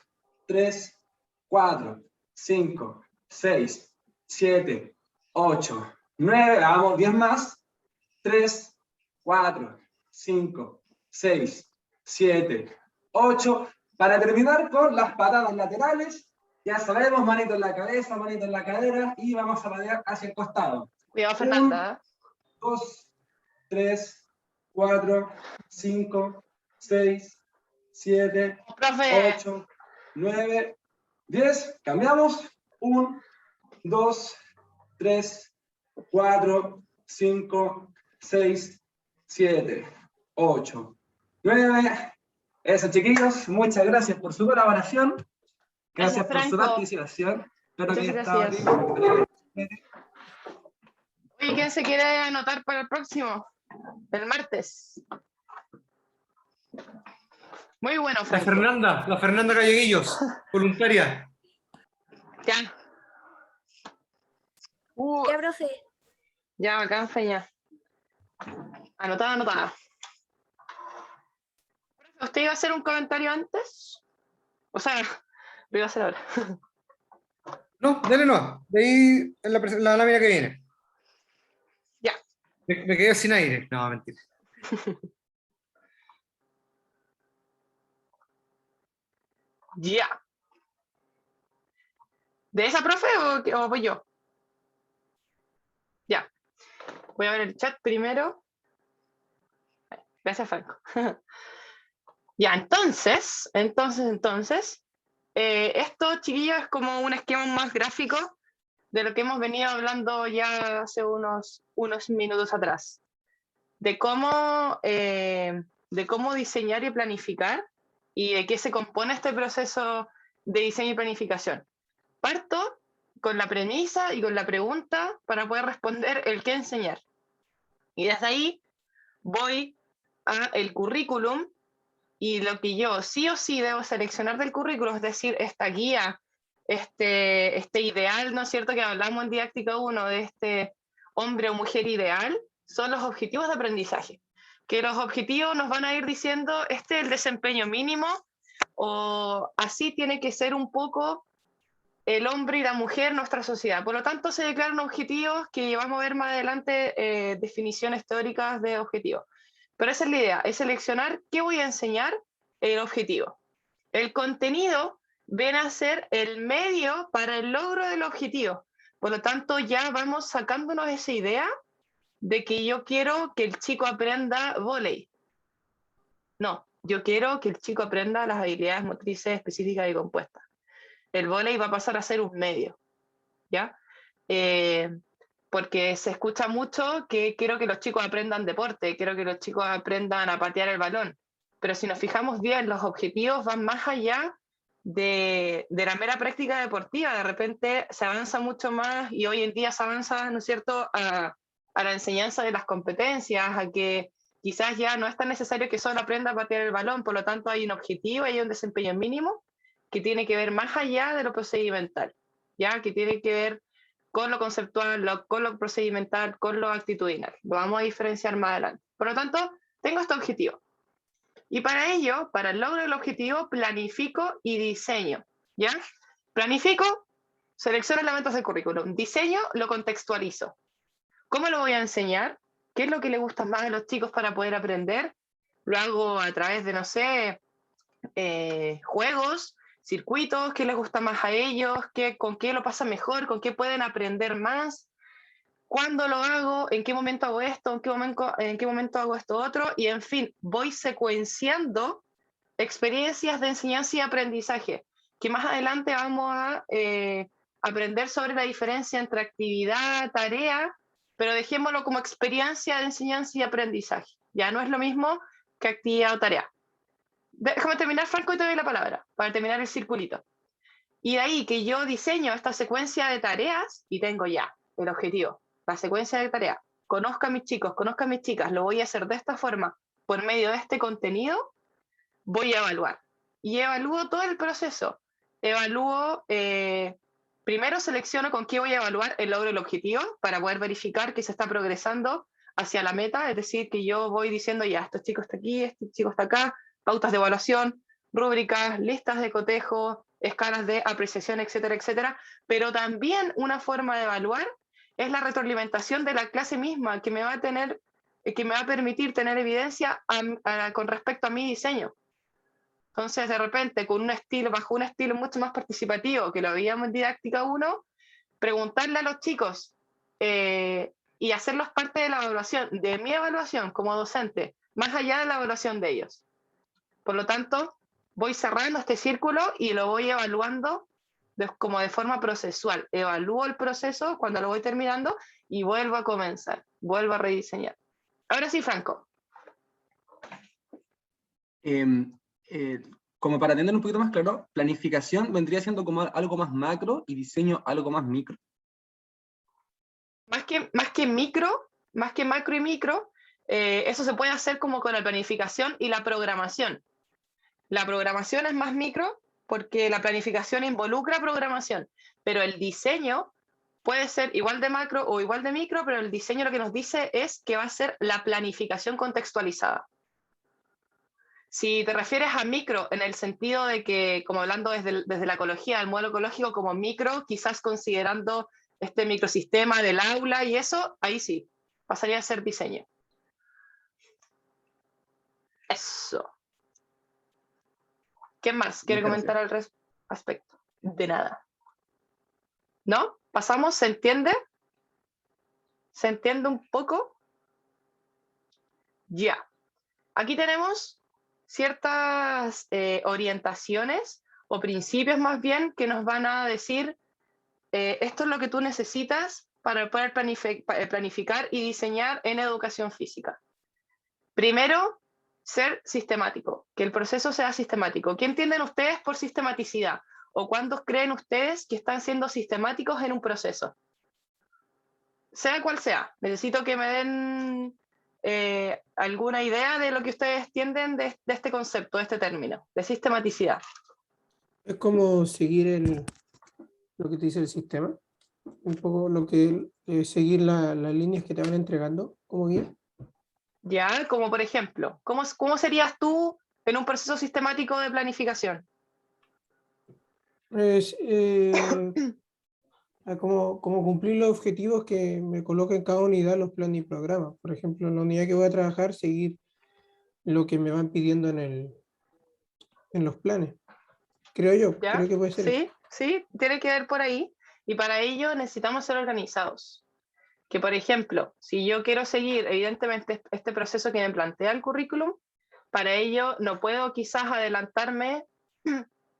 3, 4, 5, 6, 7, 8, 9. Vamos, 10 más. 3, 4, 5, 6, 7, 8. Para terminar con las patadas laterales, ya sabemos, manito en la cabeza, manito en la cadera, y vamos a patear hacia el costado. Cuidado, Fernanda. 2, 3, 4, 5, 6, 7, Profe. 8, 9, 10. Cambiamos. 1, 2, 3, 4, 5, 6, 7, 8, 9. Eso, chiquillos. Muchas gracias por su colaboración. Gracias por su participación. Espero que haya estado bien. Oye, ¿quién se quiere anotar para el próximo? El martes. Muy bueno, Franco. La Fernanda Galleguillos, voluntaria. Ya. Ya, profe. Ya, bacán, Feña. Anotada, anotada. ¿Usted iba a hacer un comentario antes? O sea, lo iba a hacer ahora. No, dale no. De ahí en la lámina que viene. Ya. Me quedé sin aire. No, mentira. Ya. ¿De esa profe o voy yo? Ya. Voy a ver el chat primero. Gracias, Franco. Ya, entonces, esto, chiquillos, es como un esquema más gráfico de lo que hemos venido hablando ya hace unos minutos atrás, de cómo diseñar y planificar y de qué se compone este proceso de diseño y planificación. Parto con la premisa y con la pregunta para poder responder el qué enseñar. Y desde ahí voy al currículum y lo que yo sí o sí debo seleccionar del currículum, es decir, esta guía, este ideal, ¿no es cierto?, que hablamos en Didáctica 1 de este hombre o mujer ideal, son los objetivos de aprendizaje. Que los objetivos nos van a ir diciendo, este es el desempeño mínimo, o así tiene que ser un poco el hombre y la mujer en nuestra sociedad. Por lo tanto, se declaran objetivos que vamos a ver más adelante, definiciones teóricas de objetivos. Pero esa es la idea, es seleccionar qué voy a enseñar, el objetivo. El contenido viene a ser el medio para el logro del objetivo. Por lo tanto, ya vamos sacándonos esa idea de que yo quiero que el chico aprenda vóley. No, yo quiero que el chico aprenda las habilidades motrices específicas y compuestas. El vóley va a pasar a ser un medio, ¿ya? Porque se escucha mucho que quiero que los chicos aprendan deporte, quiero que los chicos aprendan a patear el balón, pero si nos fijamos bien, los objetivos van más allá de la mera práctica deportiva. De repente se avanza mucho más y hoy en día se avanza, ¿no es cierto?, a la enseñanza de las competencias, a que quizás ya no es tan necesario que solo aprenda a patear el balón, por lo tanto hay un objetivo, hay un desempeño mínimo que tiene que ver más allá de lo procedimental, ¿ya? Que tiene que ver con lo conceptual, con lo procedimental, con lo actitudinal. Lo vamos a diferenciar más adelante. Por lo tanto, tengo este objetivo. Y para ello, para el logro del objetivo, planifico y diseño, ¿ya? Planifico, selecciono elementos del currículum. Diseño, lo contextualizo. ¿Cómo lo voy a enseñar? qué es lo que le gusta más a los chicos para poder aprender. Lo hago a través de, no sé, juegos, circuitos, qué les gusta más a ellos, con qué lo pasan mejor, con qué pueden aprender más, cuándo lo hago, en qué momento hago esto, en qué momento hago esto otro, y en fin, voy secuenciando experiencias de enseñanza y aprendizaje, que más adelante vamos a aprender sobre la diferencia entre actividad, tarea, pero dejémoslo como experiencia de enseñanza y aprendizaje. Ya no es lo mismo que actividad o tarea. Déjame terminar, Franco, y te doy la palabra, para terminar el circulito. Y de ahí que yo diseño esta secuencia de tareas y tengo ya el objetivo, la secuencia de tareas. Conozca a mis chicos, conozca a mis chicas, lo voy a hacer de esta forma, por medio de este contenido, voy a evaluar. Y evalúo todo el proceso. Evalúo, primero selecciono con qué voy a evaluar el logro del objetivo, para poder verificar que se está progresando hacia la meta, es decir, que yo voy diciendo ya, este chico está aquí, este chico está acá, pautas de evaluación, rúbricas, listas de cotejo, escalas de apreciación, etcétera, etcétera. Pero también una forma de evaluar es la retroalimentación de la clase misma, que me va a permitir tener evidencia con respecto a mi diseño. Entonces, de repente, bajo un estilo mucho más participativo que lo veíamos en Didáctica 1, preguntarle a los chicos y hacerlos parte de la evaluación, de mi evaluación como docente, más allá de la evaluación de ellos. Por lo tanto, voy cerrando este círculo y lo voy evaluando como de forma procesual. Evalúo el proceso cuando lo voy terminando y vuelvo a comenzar, vuelvo a rediseñar. Ahora sí, Franco. Como para tener un poquito más claro, planificación vendría siendo como algo más macro y diseño algo más micro. Más que macro y micro, eso se puede hacer como con la planificación y la programación. La programación es más micro porque la planificación involucra programación, pero el diseño puede ser igual de macro o igual de micro, pero el diseño lo que nos dice es que va a ser la planificación contextualizada. Si te refieres a micro en el sentido de que, como hablando desde la ecología, el modelo ecológico como micro, quizás considerando este microsistema del aula y eso, ahí sí, pasaría a ser diseño. Eso. ¿Quién más quiere comentar al respecto? De nada. ¿No? ¿Pasamos? ¿Se entiende? ¿Se entiende un poco? Ya. Aquí tenemos ciertas orientaciones o principios más bien que nos van a decir esto es lo que tú necesitas para poder planificar y diseñar en educación física. Primero, ser sistemático, que el proceso sea sistemático. ¿Qué entienden ustedes por sistematicidad? ¿O cuántos creen ustedes que están siendo sistemáticos en un proceso? Sea cual sea, necesito que me den alguna idea de lo que ustedes entienden de este concepto, de este término, de sistematicidad. Es como seguir lo que te dice el sistema, un poco lo que seguir las líneas que te van entregando como guía. Ya, como por ejemplo, ¿cómo serías tú en un proceso sistemático de planificación? Es como cumplir los objetivos que me coloca en cada unidad los planes y programas. Por ejemplo, en la unidad que voy a trabajar, seguir lo que me van pidiendo en los planes. Creo yo, ¿Ya? creo que puede ser eso. Sí, tiene que ver por ahí. Y para ello necesitamos ser organizados. Que, por ejemplo, si yo quiero seguir, evidentemente, este proceso que me plantea el currículum, para ello no puedo quizás adelantarme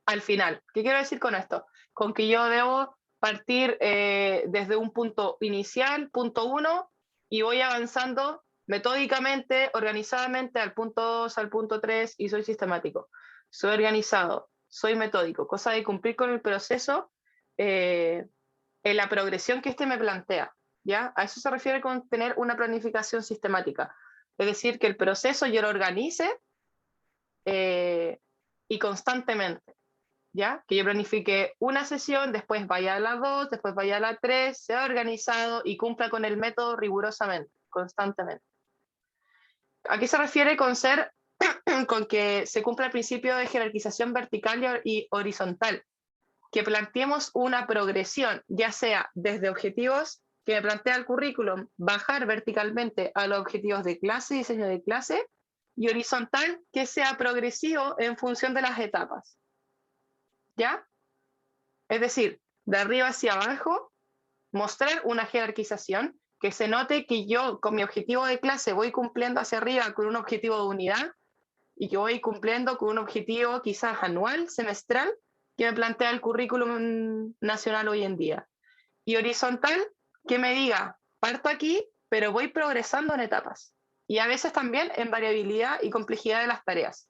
al final. ¿Qué quiero decir con esto? Con que yo debo partir desde un punto inicial, punto 1, y voy avanzando metódicamente, organizadamente al punto 2, al punto 3, y soy sistemático. Soy organizado, soy metódico, cosa de cumplir con el proceso en la progresión que este me plantea. ¿Ya? A eso se refiere con tener una planificación sistemática. Es decir, que el proceso yo lo organice y constantemente. ¿Ya? Que yo planifique una sesión, después vaya a la 2, después vaya a la 3, sea organizado y cumpla con el método rigurosamente, constantemente. ¿A qué se refiere con con que se cumpla el principio de jerarquización vertical y horizontal? Que planteemos una progresión, ya sea desde objetivos que me plantea el currículum, bajar verticalmente a los objetivos de clase, diseño de clase, y horizontal, que sea progresivo en función de las etapas. ¿Ya? Es decir, de arriba hacia abajo, mostrar una jerarquización, que se note que yo con mi objetivo de clase voy cumpliendo hacia arriba con un objetivo de unidad y que voy cumpliendo con un objetivo quizás anual, semestral, que me plantea el currículum nacional hoy en día. Y horizontal, que me diga, parto aquí, pero voy progresando en etapas. Y a veces también en variabilidad y complejidad de las tareas.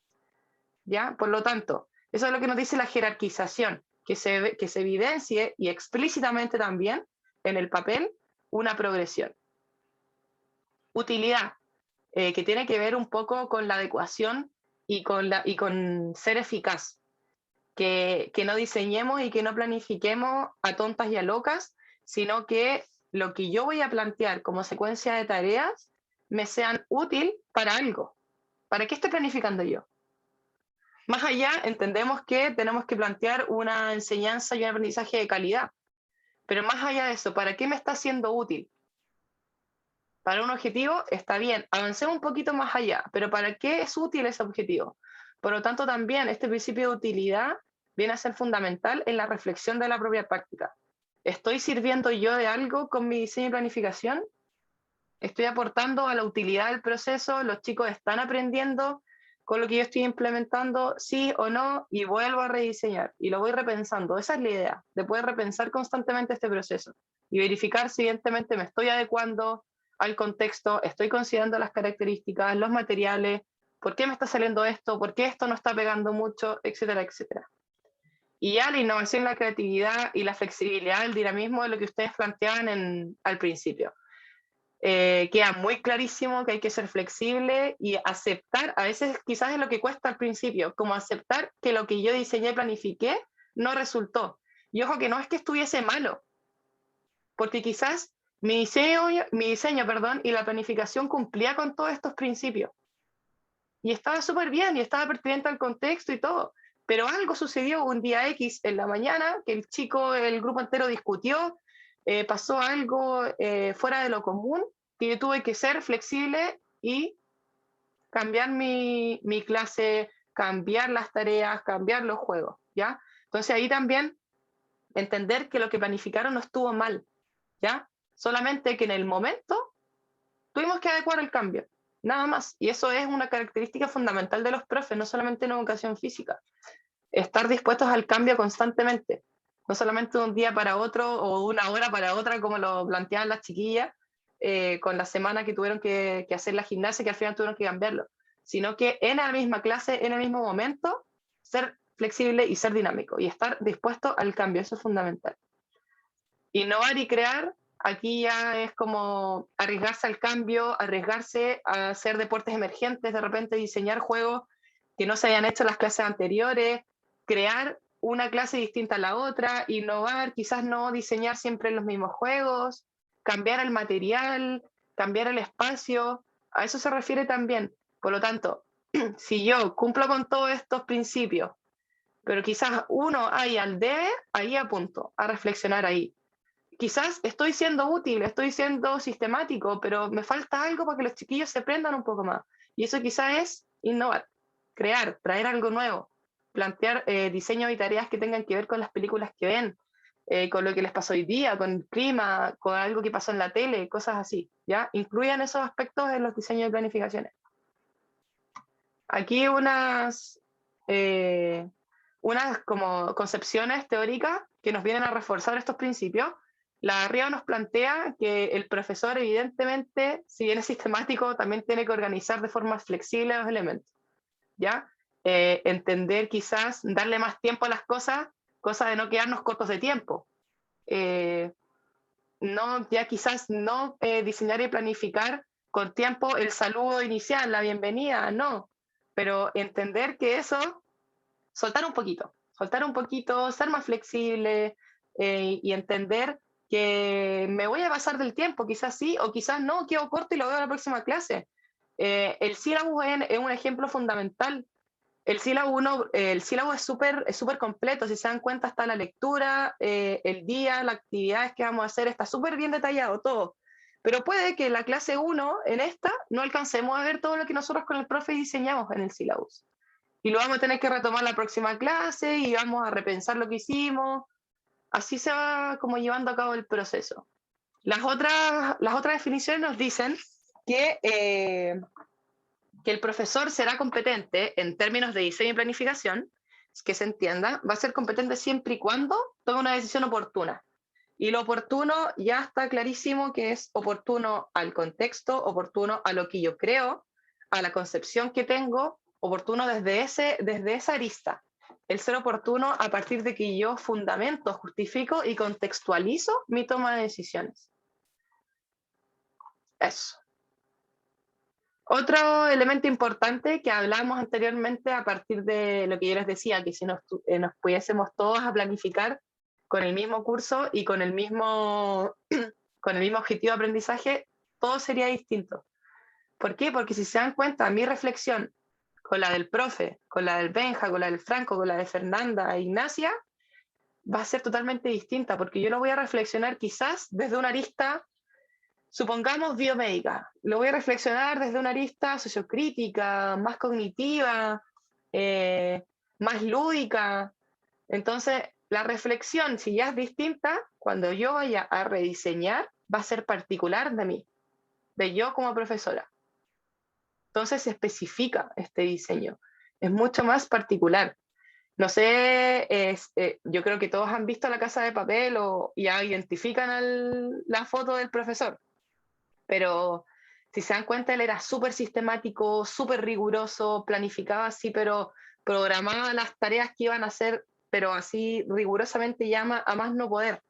¿Ya? Por lo tanto, eso es lo que nos dice la jerarquización, que se evidencie y explícitamente también en el papel una progresión. Utilidad, que tiene que ver un poco con la adecuación y con ser eficaz. Que no diseñemos y que no planifiquemos a tontas y a locas, sino que lo que yo voy a plantear como secuencia de tareas me sean útil para algo. ¿Para qué estoy planificando yo? Más allá, entendemos que tenemos que plantear una enseñanza y un aprendizaje de calidad. Pero más allá de eso, ¿para qué me está siendo útil? Para un objetivo está bien, avancemos un poquito más allá, pero ¿para qué es útil ese objetivo? Por lo tanto, también este principio de utilidad viene a ser fundamental en la reflexión de la propia práctica. ¿Estoy sirviendo yo de algo con mi diseño y planificación? ¿Estoy aportando a la utilidad del proceso? ¿Los chicos están aprendiendo con lo que yo estoy implementando? ¿Sí o no? Y vuelvo a rediseñar y lo voy repensando. Esa es la idea, de poder repensar constantemente este proceso y verificar si evidentemente me estoy adecuando al contexto, estoy considerando las características, los materiales, por qué me está saliendo esto, por qué esto no está pegando mucho, etcétera, etcétera. Y ya la innovación, la creatividad y la flexibilidad, el dinamismo de lo que ustedes planteaban al principio. Queda muy clarísimo que hay que ser flexible y aceptar, a veces quizás es lo que cuesta al principio, como aceptar que lo que yo diseñé y planifiqué no resultó. Y ojo que no es que estuviese malo, porque quizás mi diseño, y la planificación cumplía con todos estos principios. Y estaba súper bien, y estaba pertinente al contexto y todo. Pero algo sucedió un día X en la mañana, que el grupo entero discutió, pasó algo fuera de lo común, que yo tuve que ser flexible y cambiar mi clase, cambiar las tareas, cambiar los juegos, ¿ya? Entonces ahí también entender que lo que planificaron no estuvo mal, ¿ya? Solamente que en el momento tuvimos que adecuar el cambio, nada más. Y eso es una característica fundamental de los profes, no solamente en educación física. Estar dispuestos al cambio constantemente, no solamente de un día para otro o de una hora para otra, como lo planteaban las chiquillas, con la semana que tuvieron que hacer la gimnasia, que al final tuvieron que cambiarlo, sino que en la misma clase, en el mismo momento, ser flexible y ser dinámico y estar dispuesto al cambio, eso es fundamental. Innovar y crear, aquí ya es como arriesgarse al cambio, arriesgarse a hacer deportes emergentes, de repente diseñar juegos que no se hayan hecho en las clases anteriores, crear una clase distinta a la otra, innovar, quizás no diseñar siempre los mismos juegos, cambiar el material, cambiar el espacio, a eso se refiere también. Por lo tanto, si yo cumplo con todos estos principios, pero quizás uno hay al debe, ahí apunto, a reflexionar ahí. Quizás estoy siendo útil, estoy siendo sistemático, pero me falta algo para que los chiquillos se aprendan un poco más. Y eso quizás es innovar, crear, traer algo nuevo, plantear diseños y tareas que tengan que ver con las películas que ven, con lo que les pasó hoy día, con el clima, con algo que pasó en la tele, cosas así, ¿ya? Incluyan esos aspectos en los diseños y planificaciones. Aquí unas como concepciones teóricas que nos vienen a reforzar estos principios. La de arriba nos plantea que el profesor, evidentemente, si bien es sistemático, también tiene que organizar de forma flexible los elementos, ¿ya? Entender quizás, darle más tiempo a las cosas, cosa de no quedarnos cortos de tiempo. Ya quizás no diseñar y planificar con tiempo el saludo inicial, la bienvenida, no, pero entender que eso, soltar un poquito, ser más flexible y entender que me voy a pasar del tiempo, quizás sí, o quizás no, quedo corto y lo veo en la próxima clase. El sílabus es un ejemplo fundamental. El sílabo es súper completo, si se dan cuenta está la lectura, el día, las actividades que vamos a hacer, está súper bien detallado todo. Pero puede que en la clase 1, en esta, no alcancemos a ver todo lo que nosotros con el profe diseñamos en el sílabus. Y lo vamos a tener que retomar la próxima clase y vamos a repensar lo que hicimos. Así se va como llevando a cabo el proceso. Las otras definiciones nos dicen que el profesor será competente en términos de diseño y planificación, que se entienda, va a ser competente siempre y cuando tome una decisión oportuna. Y lo oportuno ya está clarísimo que es oportuno al contexto, oportuno a lo que yo creo, a la concepción que tengo, oportuno desde esa arista. El ser oportuno a partir de que yo fundamento, justifico y contextualizo mi toma de decisiones. Eso. Otro elemento importante que hablamos anteriormente a partir de lo que yo les decía, que si nos pudiésemos todos a planificar con el mismo curso y con el mismo objetivo de aprendizaje, todo sería distinto. ¿Por qué? Porque si se dan cuenta, mi reflexión con la del profe, con la del Benja, con la del Franco, con la de Fernanda e Ignacia, va a ser totalmente distinta, porque yo lo voy a reflexionar quizás desde una arista, supongamos biomédica, lo voy a reflexionar desde una arista sociocrítica, más cognitiva, más lúdica. Entonces, la reflexión, si ya es distinta, cuando yo vaya a rediseñar, va a ser particular de mí, de yo como profesora. Entonces se especifica este diseño, es mucho más particular. No sé, yo creo que todos han visto La Casa de Papel o ya identifican la foto del profesor, pero si se dan cuenta, él era súper sistemático, súper riguroso, planificaba así, pero programaba las tareas que iban a hacer, pero así rigurosamente llama a más no poder.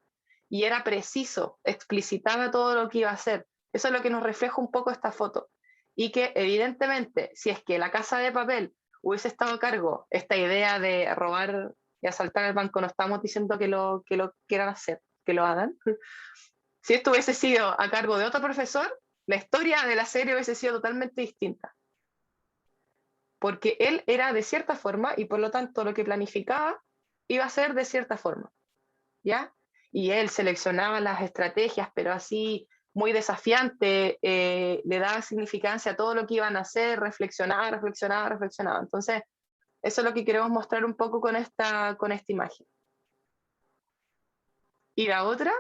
Y era preciso, explicitaba todo lo que iba a hacer. Eso es lo que nos refleja un poco esta foto. Y que evidentemente, si es que La Casa de Papel hubiese estado a cargo esta idea de robar y asaltar el banco, no estamos diciendo que lo quieran hacer, que lo hagan. Si esto hubiese sido a cargo de otro profesor, la historia de la serie hubiese sido totalmente distinta. Porque él era de cierta forma y por lo tanto lo que planificaba iba a ser de cierta forma. ¿Ya? Y él seleccionaba las estrategias, pero así muy desafiante, le daba significancia a todo lo que iban a hacer, reflexionaba. Entonces, eso es lo que queremos mostrar un poco con esta imagen. Y la otra,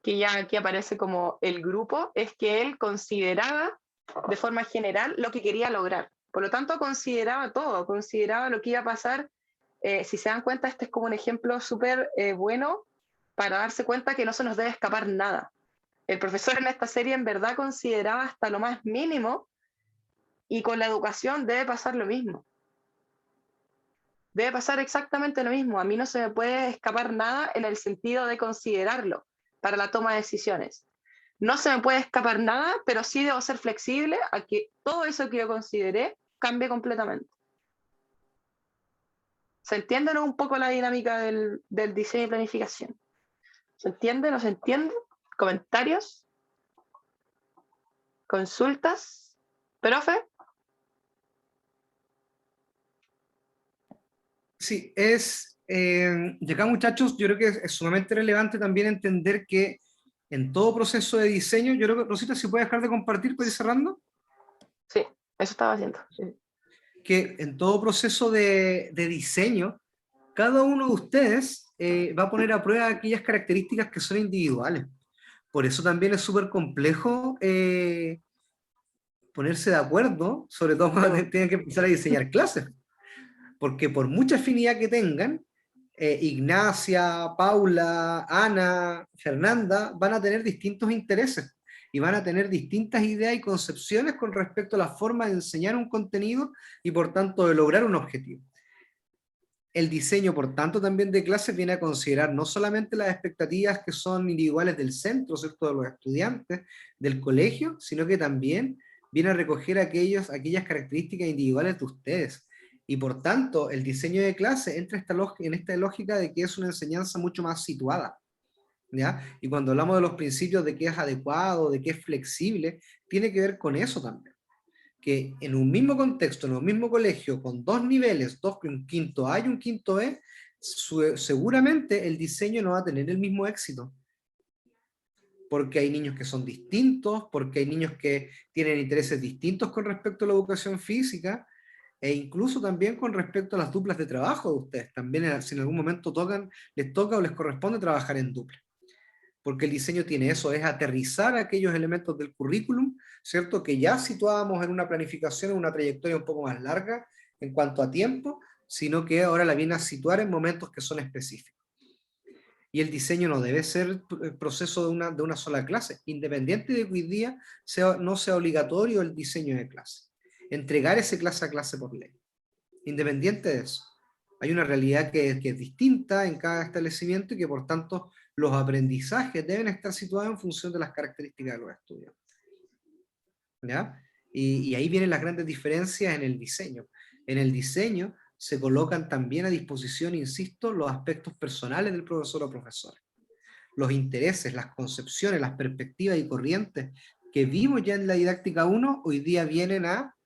que ya aquí aparece como el grupo, es que él consideraba de forma general lo que quería lograr. Por lo tanto, consideraba todo, consideraba lo que iba a pasar. Si se dan cuenta, este es como un ejemplo súper bueno para darse cuenta que no se nos debe escapar nada. El profesor en esta serie en verdad consideraba hasta lo más mínimo y con la educación debe pasar lo mismo. Debe pasar exactamente lo mismo. A mí no se me puede escapar nada en el sentido de considerarlo para la toma de decisiones. No se me puede escapar nada, pero sí debo ser flexible a que todo eso que yo consideré cambie completamente. ¿Se entiende un poco la dinámica del diseño y planificación? ¿Se entiende? ¿No se entiende? ¿Comentarios? ¿Consultas? ¿Profe? Sí, y acá muchachos, yo creo que es sumamente relevante también entender que en todo proceso de diseño, yo creo que Rosita, si puede dejar de compartir para ir cerrando. Sí, eso estaba haciendo. Sí. Que en todo proceso de diseño, cada uno de ustedes va a poner a prueba aquellas características que son individuales. Por eso también es súper complejo ponerse de acuerdo, sobre todo cuando tienen que empezar a diseñar clases. Porque por mucha afinidad que tengan, Ignacia, Paula, Ana, Fernanda, van a tener distintos intereses y van a tener distintas ideas y concepciones con respecto a la forma de enseñar un contenido y por tanto de lograr un objetivo. El diseño, por tanto, también de clases viene a considerar no solamente las expectativas que son individuales del centro, ¿cierto?, de los estudiantes, del colegio, sino que también viene a recoger aquellas características individuales de ustedes. Y por tanto, el diseño de clase entra en esta lógica de que es una enseñanza mucho más situada, ¿ya? Y cuando hablamos de los principios de que es adecuado, de que es flexible, tiene que ver con eso también. que en un mismo contexto, en un mismo colegio, con dos niveles, un quinto A y un quinto B, seguramente el diseño no va a tener el mismo éxito. Porque hay niños que son distintos, porque hay niños que tienen intereses distintos con respecto a la educación física, e incluso también con respecto a las duplas de trabajo de ustedes. También si en algún momento les toca o les corresponde trabajar en dupla. Porque el diseño tiene eso, es aterrizar aquellos elementos del currículum, ¿cierto? Que ya situábamos en una planificación, en una trayectoria un poco más larga en cuanto a tiempo, sino que ahora la viene a situar en momentos que son específicos. Y el diseño no debe ser el proceso de una sola clase, independiente de que hoy día no sea obligatorio el diseño de clase. Entregar ese clase a clase por ley. Independiente de eso. Hay una realidad que es distinta en cada establecimiento y que por tanto los aprendizajes deben estar situados en función de las características de los estudiantes. ¿Ya? Y ahí vienen las grandes diferencias en el diseño. En el diseño se colocan también a disposición, insisto, los aspectos personales del profesor o profesora. Los intereses, las concepciones, las perspectivas y corrientes que vimos ya en la didáctica 1, hoy día vienen a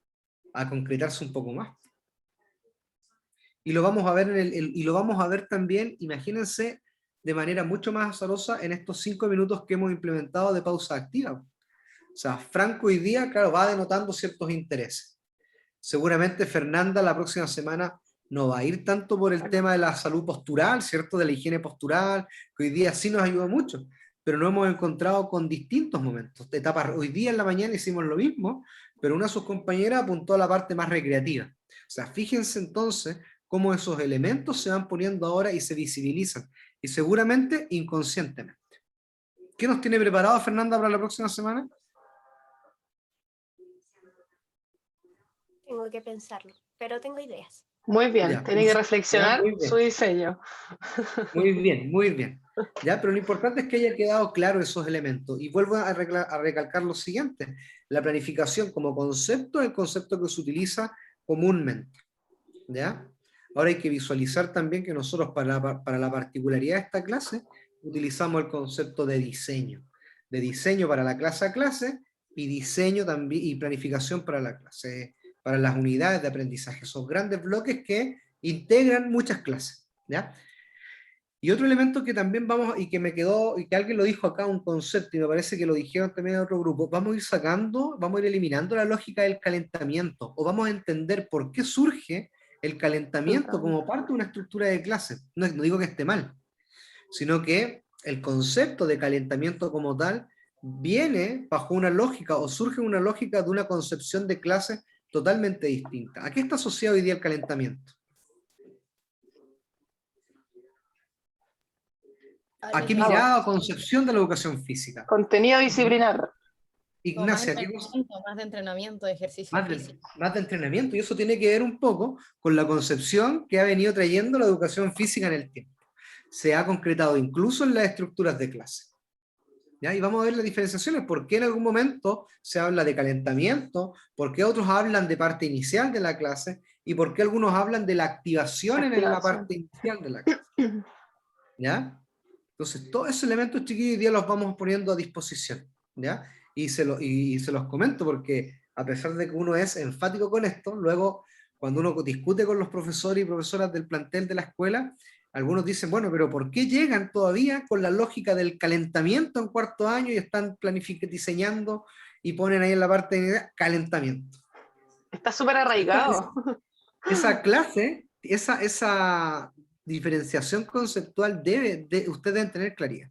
concretarse un poco más. Y lo vamos a ver, y lo vamos a ver también, imagínense, de manera mucho más azarosa en estos 5 minutos que hemos implementado de pausa activa. O sea, Franco hoy día, claro, va denotando ciertos intereses. Seguramente Fernanda la próxima semana no va a ir tanto por el tema de la salud postural, ¿cierto? De la higiene postural, que hoy día sí nos ayuda mucho, pero nos hemos encontrado con distintos momentos. Hoy día en la mañana hicimos lo mismo, pero una de sus compañeras apuntó a la parte más recreativa. O sea, fíjense entonces cómo esos elementos se van poniendo ahora y se visibilizan, y seguramente inconscientemente. ¿Qué nos tiene preparado Fernanda para la próxima semana? Tengo que pensarlo, pero tengo ideas. Muy bien, Ya, tiene que reflexionar ya, su diseño. Muy bien, muy bien. ¿Ya? Pero lo importante es que haya quedado claro esos elementos. Y vuelvo a recalcar lo siguiente. La planificación como concepto es el concepto que se utiliza comúnmente. ¿Ya? Ahora hay que visualizar también que nosotros para la particularidad de esta clase utilizamos el concepto de diseño. De diseño para la clase a clase y diseño también y planificación para la clase, para las unidades de aprendizaje. Son grandes bloques que integran muchas clases. ¿Ya? Y otro elemento que también y que me quedó, y que alguien lo dijo acá, un concepto, y me parece que lo dijeron también en otro grupo, vamos a ir eliminando la lógica del calentamiento, o vamos a entender por qué surge el calentamiento como parte de una estructura de clase. No digo que esté mal, sino que el concepto de calentamiento como tal viene bajo una lógica, o surge una lógica de una concepción de clase totalmente distinta. ¿A qué está asociado hoy día el calentamiento? ¿A qué mirada o concepción de la educación física? Contenido disciplinar. Ignacia, más de entrenamiento, de ejercicio físico. Más de entrenamiento, y eso tiene que ver un poco con la concepción que ha venido trayendo la educación física en el tiempo. Se ha concretado incluso en las estructuras de clase. ¿Ya? Y vamos a ver las diferenciaciones, por qué en algún momento se habla de calentamiento, por qué otros hablan de parte inicial de la clase, y por qué algunos hablan de la activación en la parte inicial de la clase. ¿Ya? Entonces, todos esos elementos, chiquillos, hoy día los vamos poniendo a disposición, ¿ya? Y se los comento porque, a pesar de que uno es enfático con esto, luego, cuando uno discute con los profesores y profesoras del plantel de la escuela, algunos dicen, bueno, pero ¿por qué llegan todavía con la lógica del calentamiento en cuarto año y están diseñando y ponen ahí en la parte de calentamiento? Está súper arraigado. Esa clase, esa diferenciación conceptual ustedes deben tener claridad,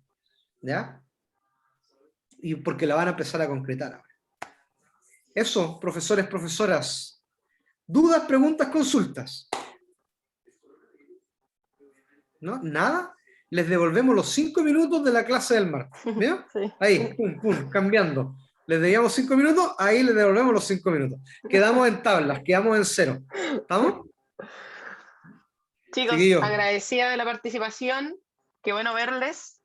¿ya? Y porque la van a empezar a concretar ahora. Eso, profesores, profesoras. ¿Dudas, preguntas, consultas? ¿No? ¿Nada? Les devolvemos los 5 minutos de la clase del martes. ¿Bien? Sí. Ahí, pum, pum, cambiando. Les debíamos 5 minutos, ahí les devolvemos los 5 minutos. Quedamos en tablas, quedamos en 0. ¿Estamos? Chicos, Chiquillos, agradecida de la participación, qué bueno verles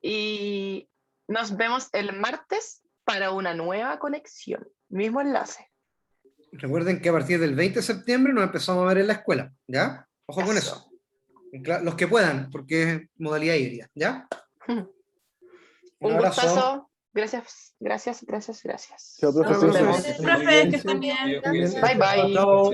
y nos vemos el martes para una nueva conexión, mismo enlace. recuerden que a partir del 20 de septiembre nos empezamos a ver en la escuela, ¿ya? Ojo con eso. Los que puedan, porque es modalidad híbrida, ¿ya? Un gustazo. Gracias, gracias, gracias, gracias. Chao, profe. Nos vemos. Gracias. Profe, que estén bien. Bye, bye. Chao.